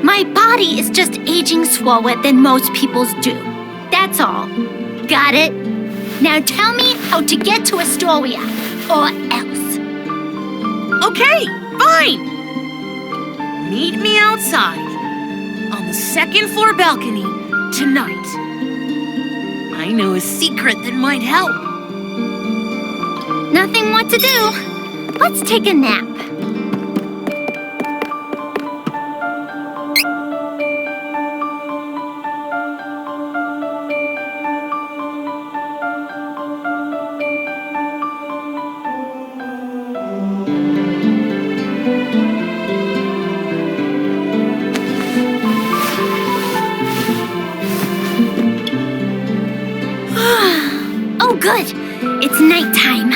My body is just aging slower than most people's do. That's all. Got it? Now tell me how to get to Astoria, or else. Okay, fine. Meet me outside, on the second floor balcony, tonight. I know a secret that might help. Nothing more to do. Let's take a nap. Oh, good. It's nighttime.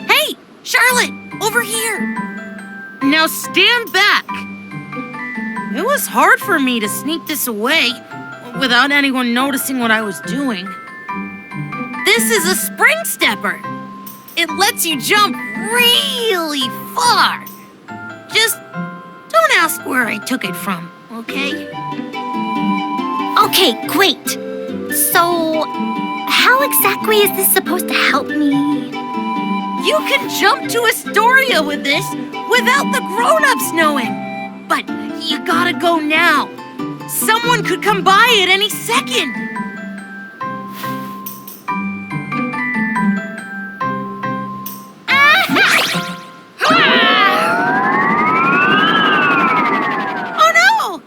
Hey, Charlotte, over here. Now stand back. It was hard for me to sneak this away without anyone noticing what I was doing. This is a spring stepper. It lets you jump really far. Just don't ask where I took it from, okay? Okay, great. So, how exactly is this supposed to help me? You can jump to Astoria with this without the grown-ups knowing. But you gotta go now. Someone could come by at any second. Oh no!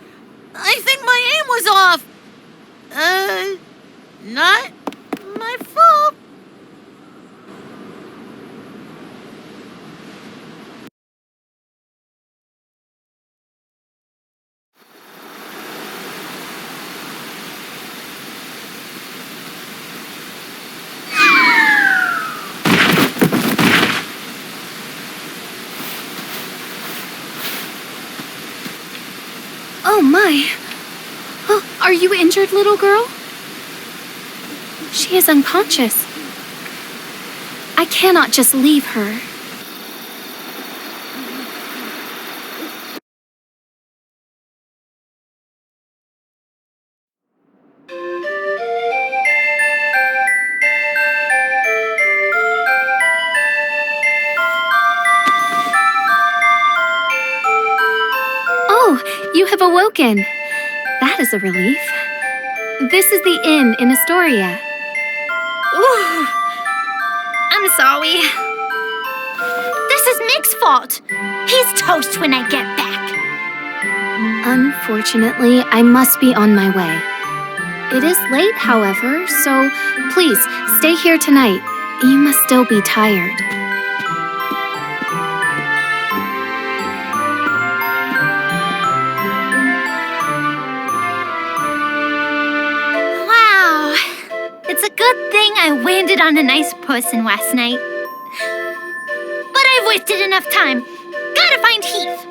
I think my aim was off. Not my fault. Oh my. Oh, are you injured, little girl? She is unconscious. I cannot just leave her. Oh, you have awoken. That is a relief. This is the inn in Astoria. Ooh, I'm sorry. This is Mick's fault. He's toast when I get back. Unfortunately, I must be on my way. It is late, however, so please stay here tonight. You must still be tired. Wow. It's a good thing I landed on a nice person last night. But I've wasted enough time. Gotta find Heath.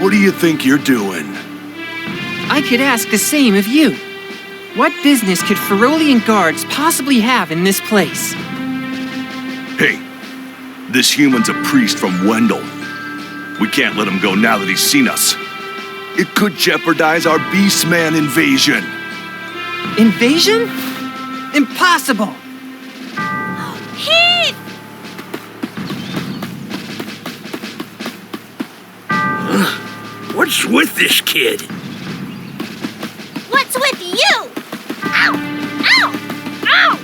What do you think you're doing? I could ask the same of you. What business could Ferolian guards possibly have in this place? Hey, this human's a priest from Wendell. We can't let him go now that he's seen us. It could jeopardize our Beastman invasion. Invasion? Impossible! Heath! What's with this kid? What's with you? Ow! Ow! Ow!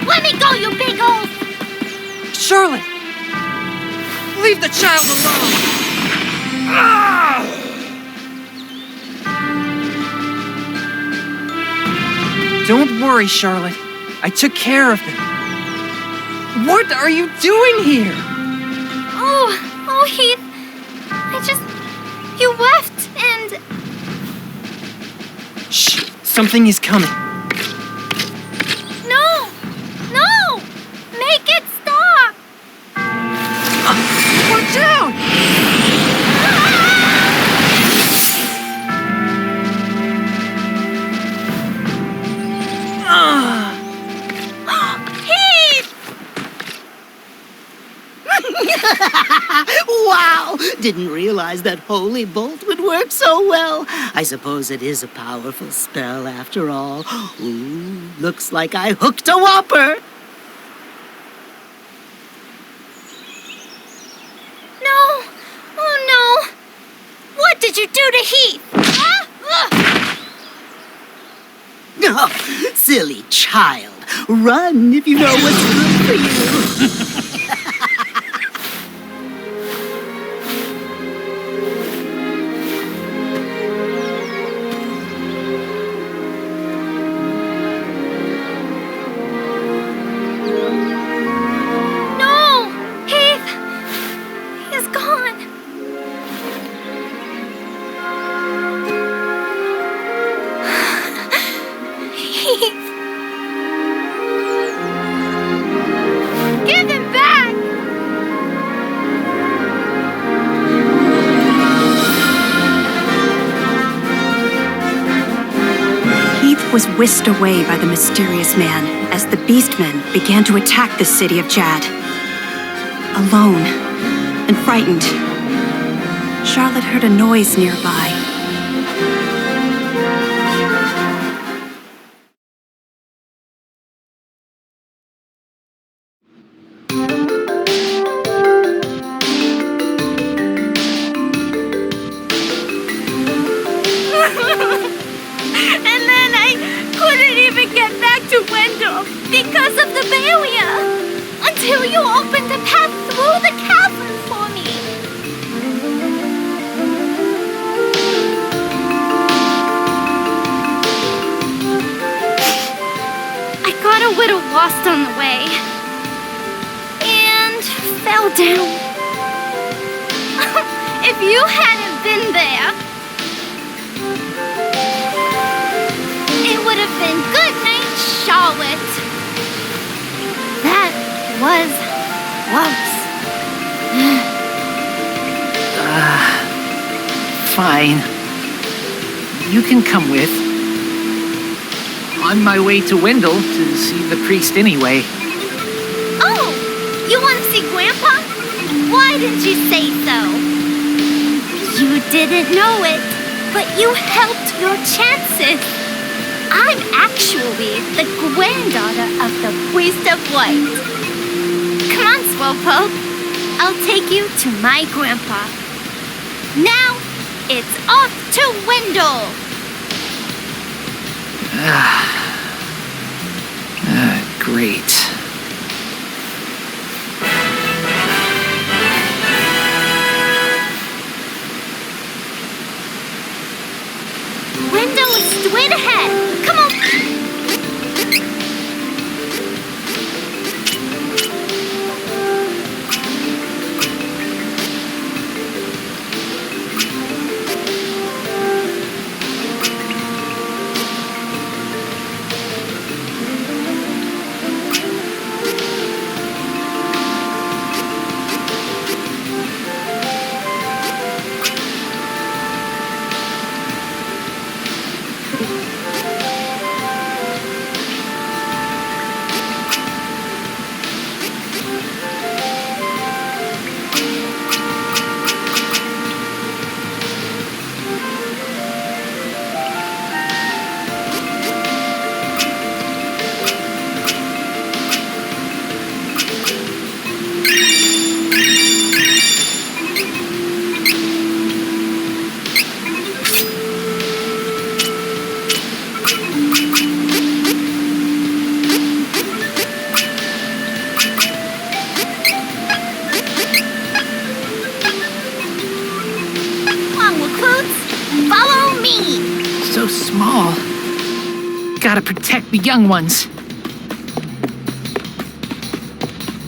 Let me go, you big old... Charlotte! Leave the child alone! Don't worry, Charlotte. I took care of them. What are you doing here? Oh, Heath. You left and... Shh, something is coming. No! No! Make it stop! Watch out! Heath! Wow! Didn't realize that Holy Bolt would work so well. I suppose it is a powerful spell after all. Ooh, looks like I hooked a whopper. No! Oh no! What did you do to Heath? Oh, silly child. Run if you know what's good for you. Was whisked away by the mysterious man as the Beastmen began to attack the city of Jad. Alone and frightened, Charlotte heard a noise nearby. Because of the barrier! Until you opened a path through the cavern for me! I got a little lost on the way. And fell down. If you hadn't been there, it would have been good night, Charlotte. That was close. Fine. You can come with. On my way to Wendell to see the priest anyway. Oh! You want to see Grandpa? Why didn't you say so? You didn't know it, but you helped your chances. I'm actually the granddaughter of the Priest of Light. Come on, Slowpoke. I'll take you to my grandpa. Now, it's off to Wendell. Great. Wendell is straight ahead. Come on. Follow me! So small. Gotta protect the young ones.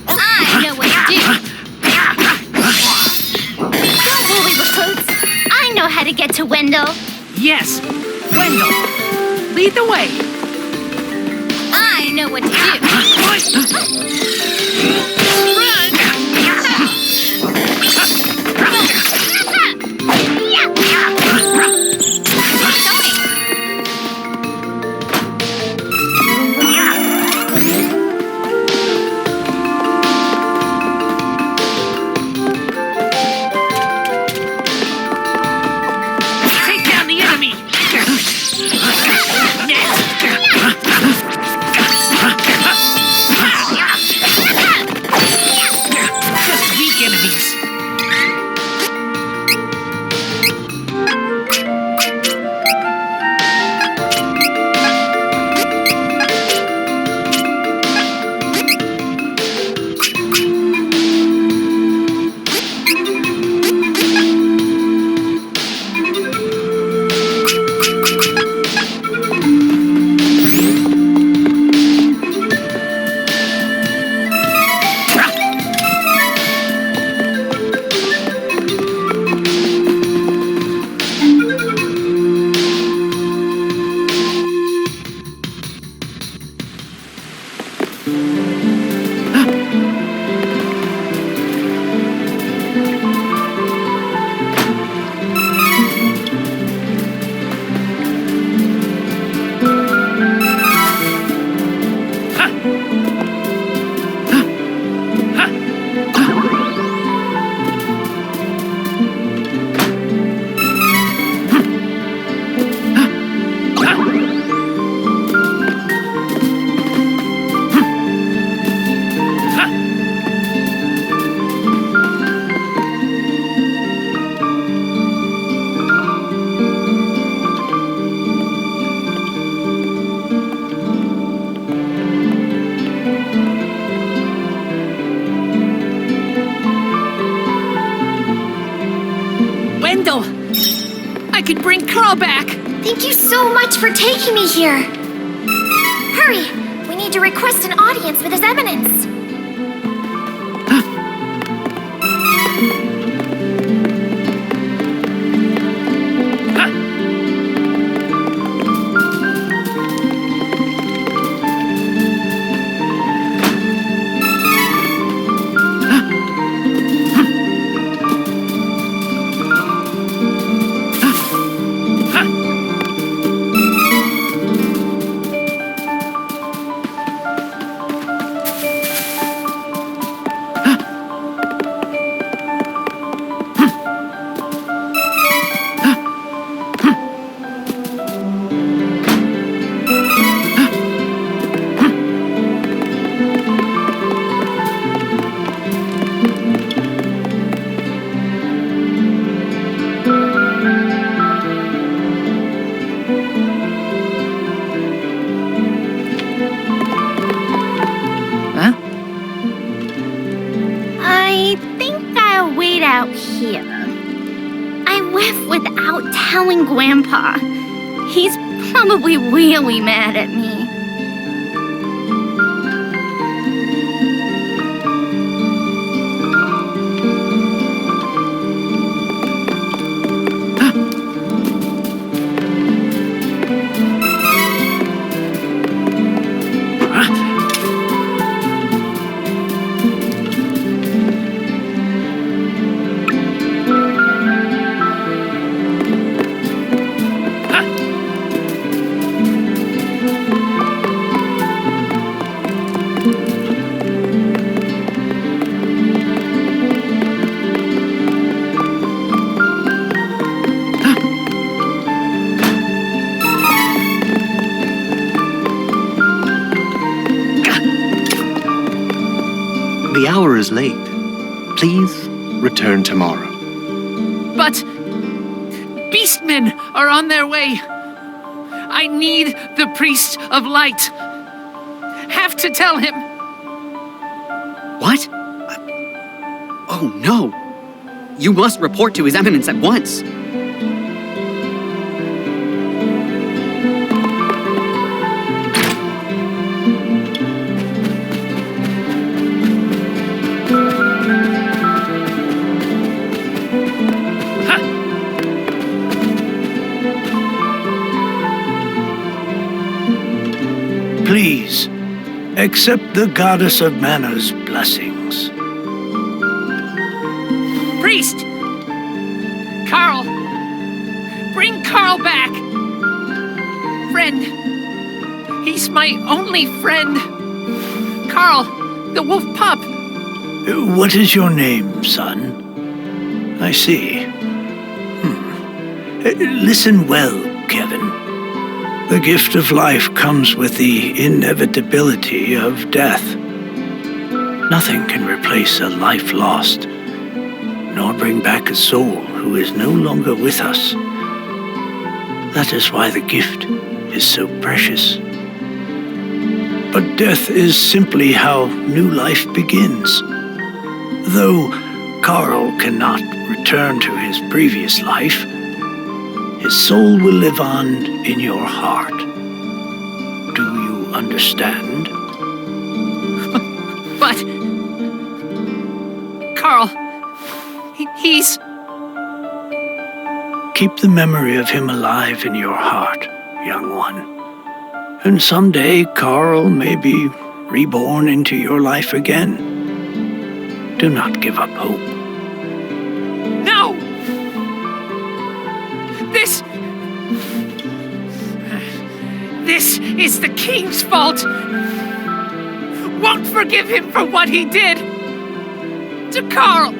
I know what to do. Don't worry, recruits. I know how to get to Wendell. Yes, Wendell, lead the way. I know what to do. Take down the enemy. Just weak enemies. Wendell, I could bring Carl back. Thank you so much for taking me here. Hurry! We need to request an audience with His Eminence. I think I'll wait out here. I left without telling Grandpa. He's probably really mad at me. The hour is late. Please return tomorrow. But beastmen are on their way. I need the Priest of Light. Have to tell him. What? Oh no! You must report to His Eminence at once. please, accept the goddess of mana's blessings. Priest! Carl! Bring Carl back! Friend! He's my only friend! Carl, the wolf pup! What is your name, son? I see. Listen well, Kevin. The gift of life comes with the inevitability of death. Nothing can replace a life lost, nor bring back a soul who is no longer with us. That is why the gift is so precious. But death is simply how new life begins. Though Carl cannot return to his previous life, his soul will live on in your heart. Do you understand? But... Carl... He's... Keep the memory of him alive in your heart, young one. And someday Carl may be reborn into your life again. Do not give up hope. No! This is the king's fault! Won't forgive him for what he did! To Carl!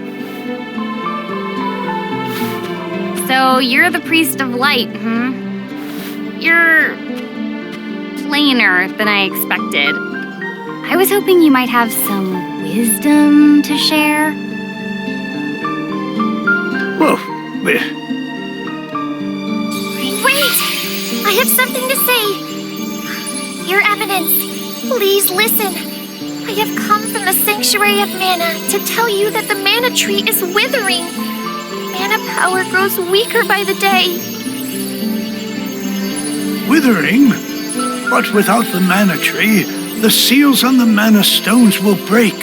So you're the priest of light, You're plainer than I expected. I was hoping you might have some wisdom to share. Whoa. Wait! I have something to say. Your Eminence, please listen. I have come from the Sanctuary of Mana to tell you that the mana tree is withering. Mana power grows weaker by the day. Withering? But without the mana tree, the seals on the mana stones will break.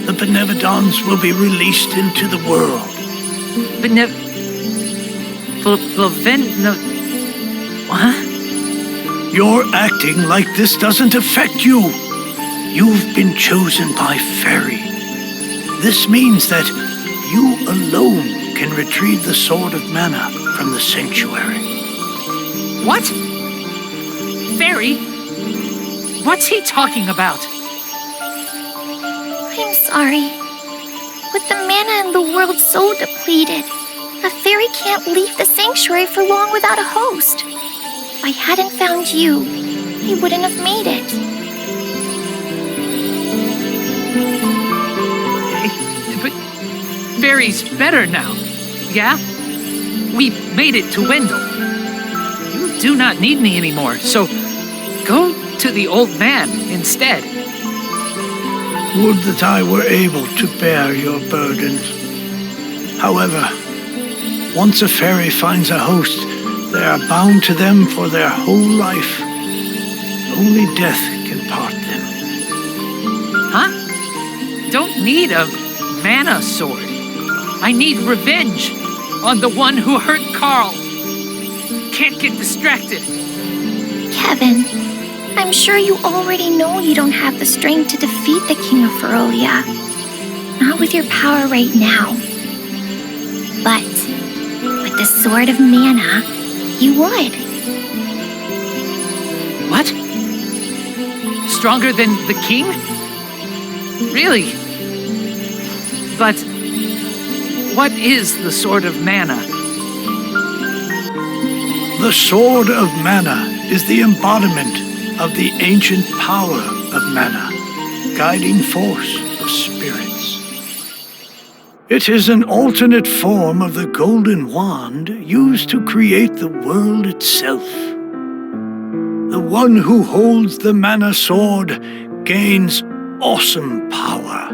The Benevodons will be released into the world. What? Your acting like this doesn't affect you. You've been chosen by Fairy. This means that you alone can retrieve the Sword of Mana from the Sanctuary. What? Fairy? What's he talking about? I'm sorry. With the mana in the world so depleted, a fairy can't leave the Sanctuary for long without a host. If I hadn't found you, I wouldn't have made it. But Fairy's better now, yeah? We made it to Wendell. You do not need me anymore, so go to the old man instead. Would that I were able to bear your burdens. However, once a fairy finds a host, they are bound to them for their whole life. Only death can part them. Huh? Don't need a mana sword. I need revenge on the one who hurt Carl. Can't get distracted. Kevin, I'm sure you already know you don't have the strength to defeat the King of Ferolia. Not with your power right now. But with the Sword of Mana, you would. What? Stronger than the king? Really? But what is the Sword of Mana? The Sword of Mana is the embodiment of the ancient power of Mana, guiding force of spirits. It is an alternate form of the Golden Wand used to create the world itself. The one who holds the Mana Sword gains awesome power.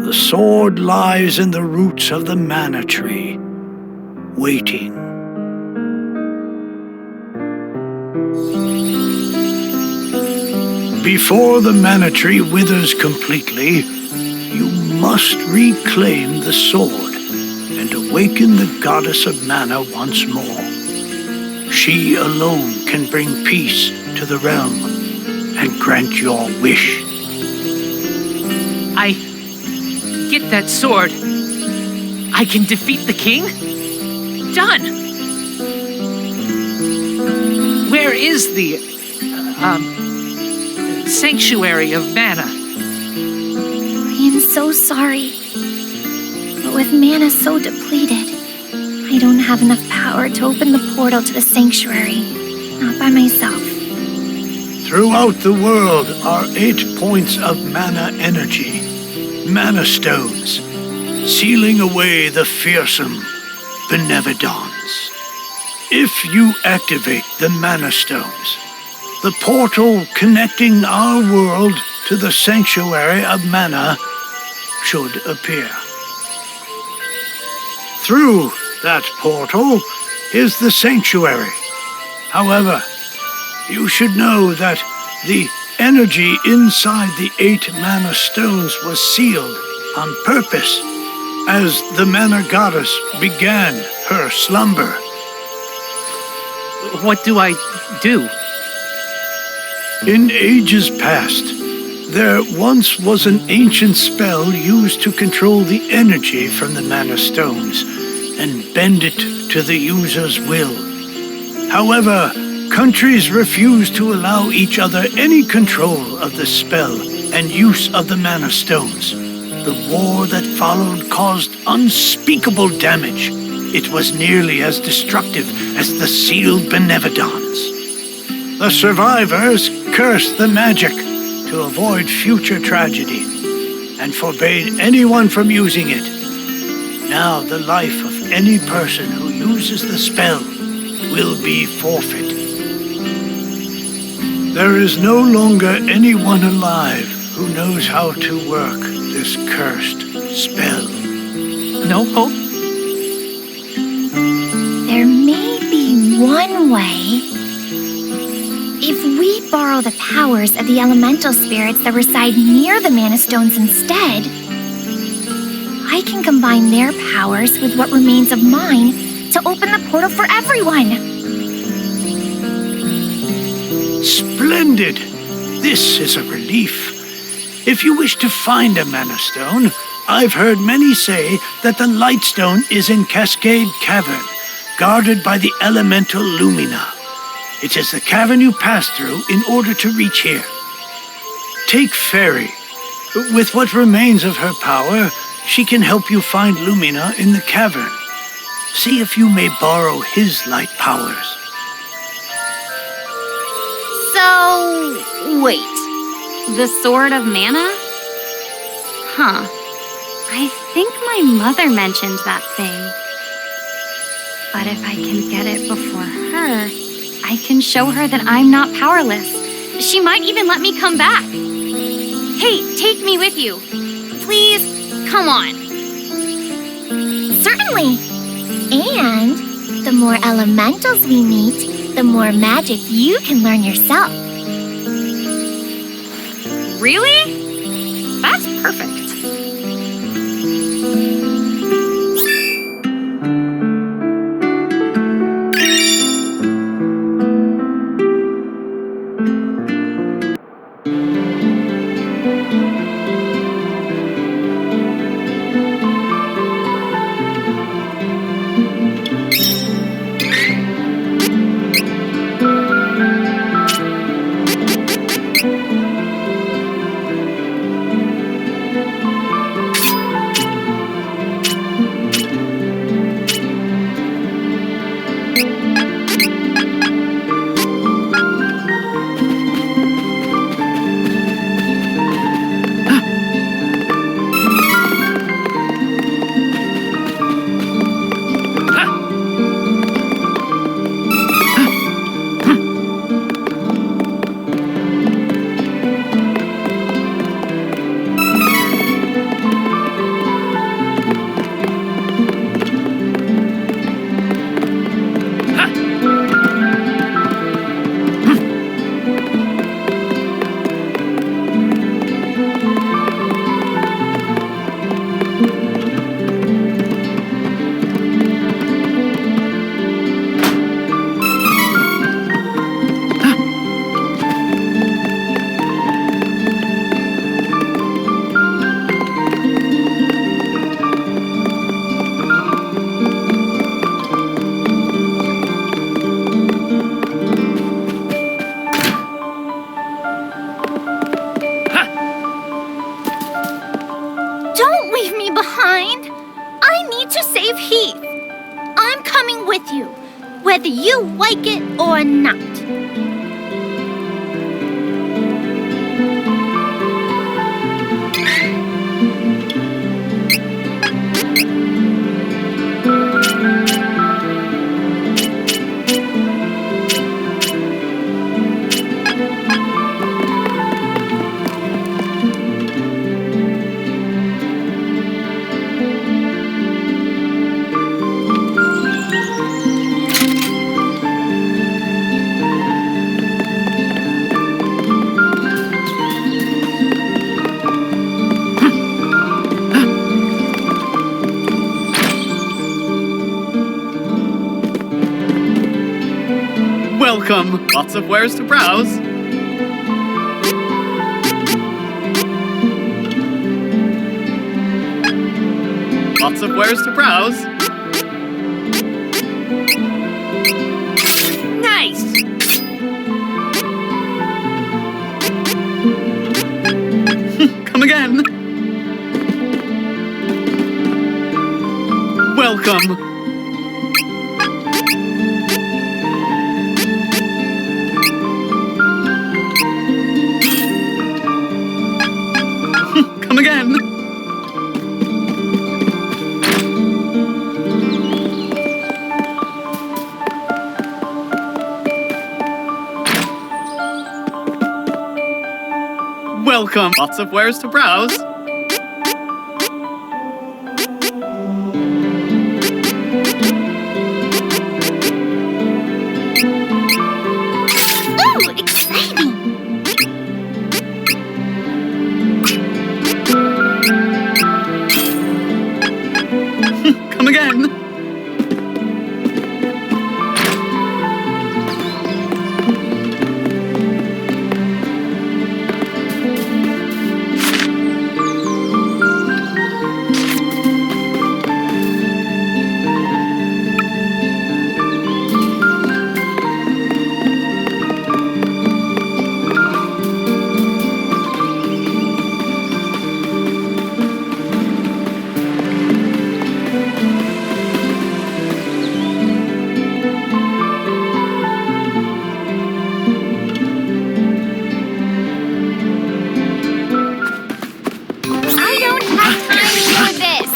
The sword lies in the roots of the Mana Tree, waiting. Before the Mana Tree withers completely, you must reclaim the sword and awaken the Goddess of Mana once more. She alone can bring peace to the realm and grant your wish. I get that sword. I can defeat the king? Done! Where is the, sanctuary of mana? I am so sorry. But with mana so depleted, I don't have enough power to open the portal to the sanctuary. Not by myself. Throughout the world are 8 points of mana energy, mana stones, sealing away the fearsome Benevodons. If you activate the mana stones, the portal connecting our world to the sanctuary of mana should appear. Through that portal is the sanctuary. However, you should know that the energy inside the 8 mana stones was sealed on purpose as the mana goddess began her slumber. What do I do? In ages past, there once was an ancient spell used to control the energy from the mana stones and bend it to the user's will. However, countries refused to allow each other any control of the spell and use of the mana stones. The war that followed caused unspeakable damage. It was nearly as destructive as the sealed Benevodons. The survivors cursed the magic to avoid future tragedy and forbade anyone from using it. Now the life of any person who uses the spell will be forfeit. There is no longer anyone alive who knows how to work this cursed spell. No hope? There may be one way. If we borrow the powers of the elemental spirits that reside near the mana stones instead, I can combine their powers with what remains of mine to open the portal for everyone. Splendid! This is a relief. If you wish to find a mana stone, I've heard many say that the Lightstone is in Cascade Cavern, guarded by the elemental Lumina. It is the cavern you pass through in order to reach here. Take Fairy. With what remains of her power, she can help you find Lumina in the cavern. See if you may borrow his light powers. So, wait. The Sword of Mana? Huh. I think my mother mentioned that thing. But if I can get it before her, I can show her that I'm not powerless. She might even let me come back. Hey, take me with you. Please, come on. Certainly. And the more elementals we meet, the more magic you can learn yourself. Really? That's perfect. save Heath. I'm coming with you, whether you like it or not. Welcome. Lots of wares to browse. Lots of wares to browse. Nice! Come again. Welcome. Come again. Welcome. Lots of wares to browse. Ooh, exciting! Come again. I don't have time for this.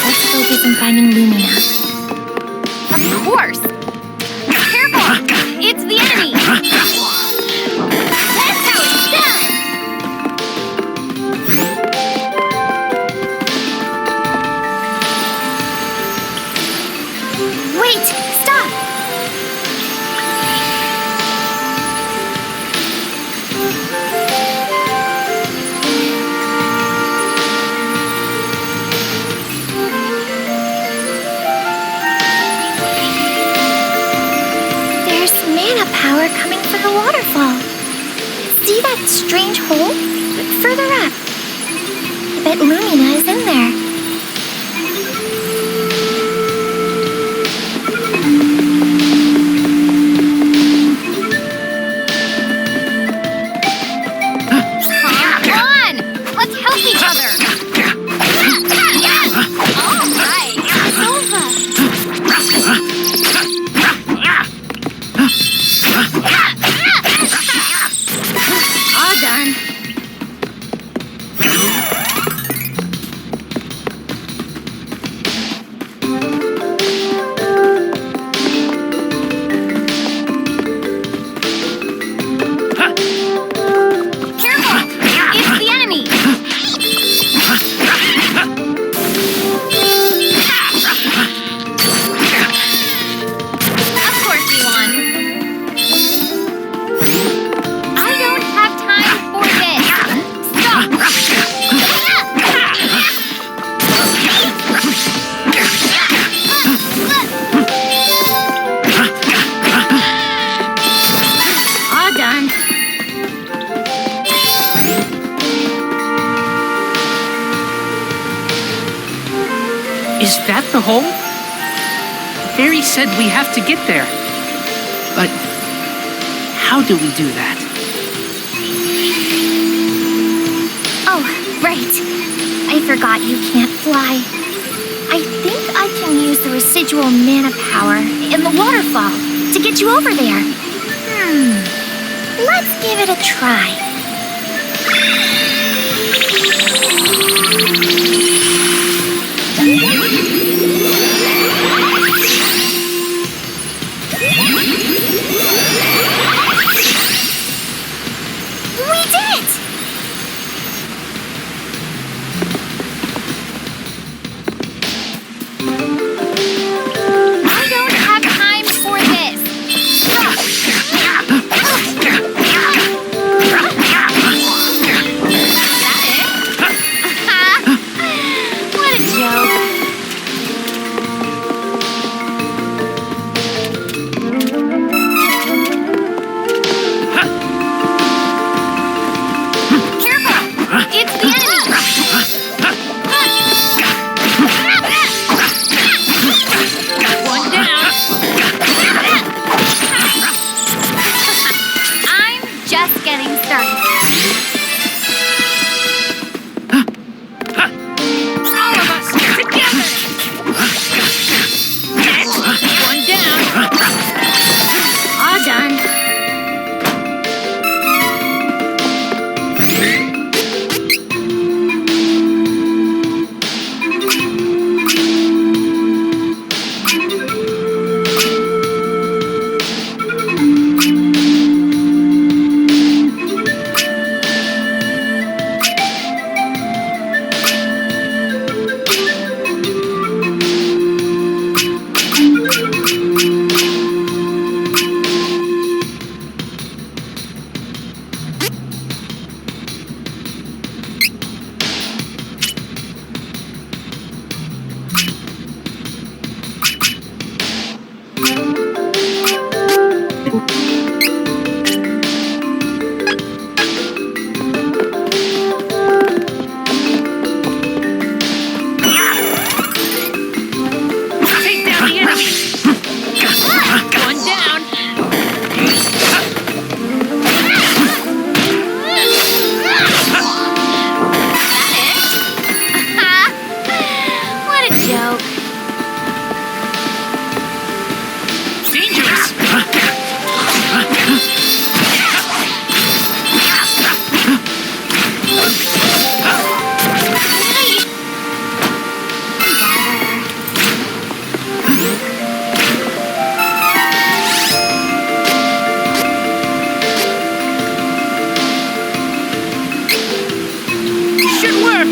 Let's focus on finding Lumina. Of course. Careful! It's the enemy! That's how it's done! Wait! Stop! There's mana power coming from the waterfall. See that strange hole? Look further up. I bet Lumina is in there. Come on! Let's help each other! All right, it's over. All done. Careful! It's the enemy! Of course we won. I don't have time for this. Stop! All done. Is that the hole? Fairy said we have to get there. But how do we do that? Oh, right. I forgot you can't fly. I think I can use the residual mana power in the waterfall to get you over there. Let's give it a try. We did it! I don't have time for this. What a joke. It's the enemy! One down. I'm just getting started. All of us together! One down. All done. Take down the enemy! One down! What a joke. Dangerous! Should work!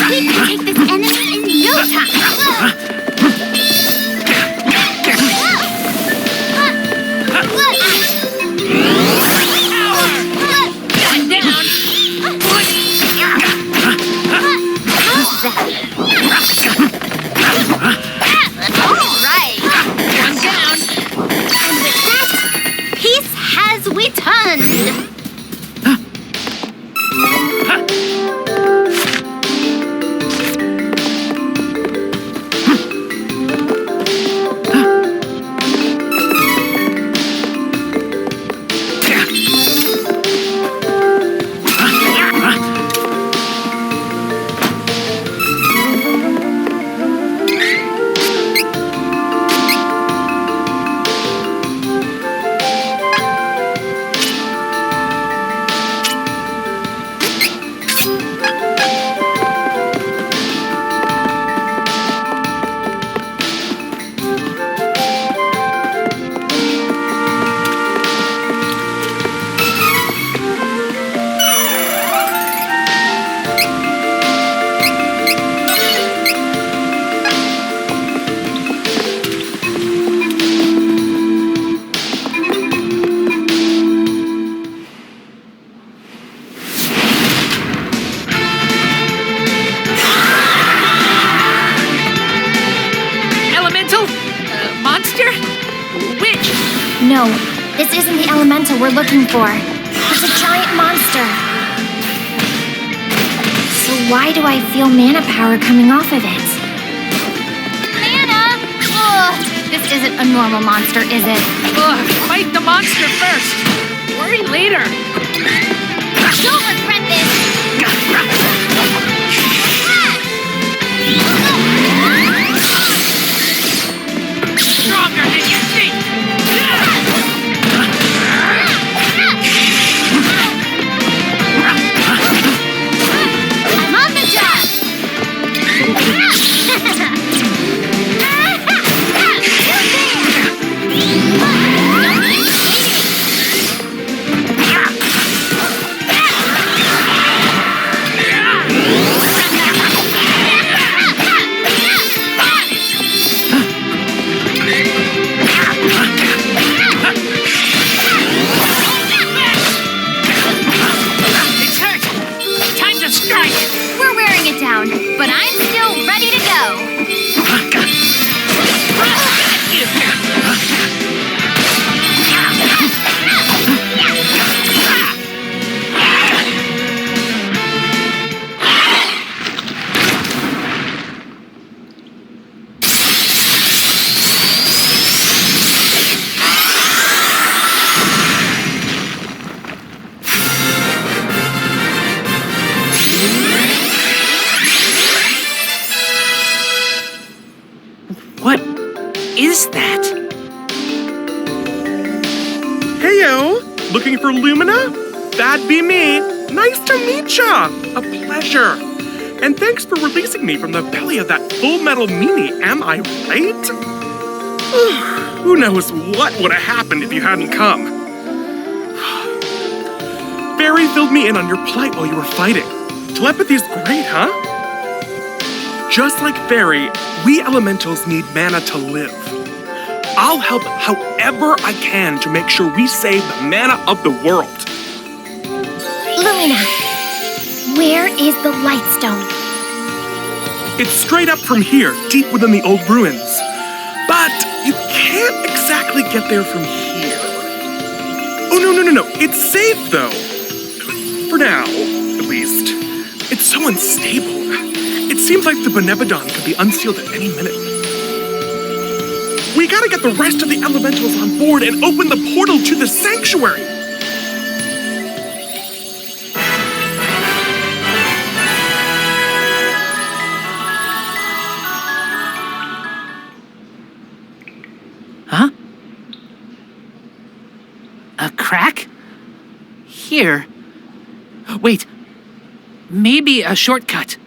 We can take this enemy in no time. One down! All right. One down! And with that, peace has returned. No, this isn't the elemental we're looking for. It's a giant monster. So why do I feel mana power coming off of it? Mana! Ugh, this isn't a normal monster, is it? Ugh, fight the monster first. Worry later. You'll regret this. Stronger than you think. I'm on the job. It's hurt. Time to strike. We're wearing it down, but I'm still ready to go. What is that? Heyo! Looking for Lumina? That'd be me. Nice to meet ya! A pleasure. And thanks for releasing me from the belly of that Full Metal meanie, am I right? Who knows what would have happened if you hadn't come. Fairy filled me in on your plight while you were fighting. Telepathy's great, huh? Just like Fairy, we elementals need mana to live. I'll help however I can to make sure we save the mana of the world. Lumina, where is the Lightstone? It's straight up from here, deep within the old ruins. But you can't exactly get there from here. Oh, no. It's safe, though. For now, at least. It's so unstable. It seems like the Benevodon could be unsealed at any minute. We gotta get the rest of the elementals on board and open the portal to the sanctuary. Huh? A crack? Here. Wait. Maybe a shortcut.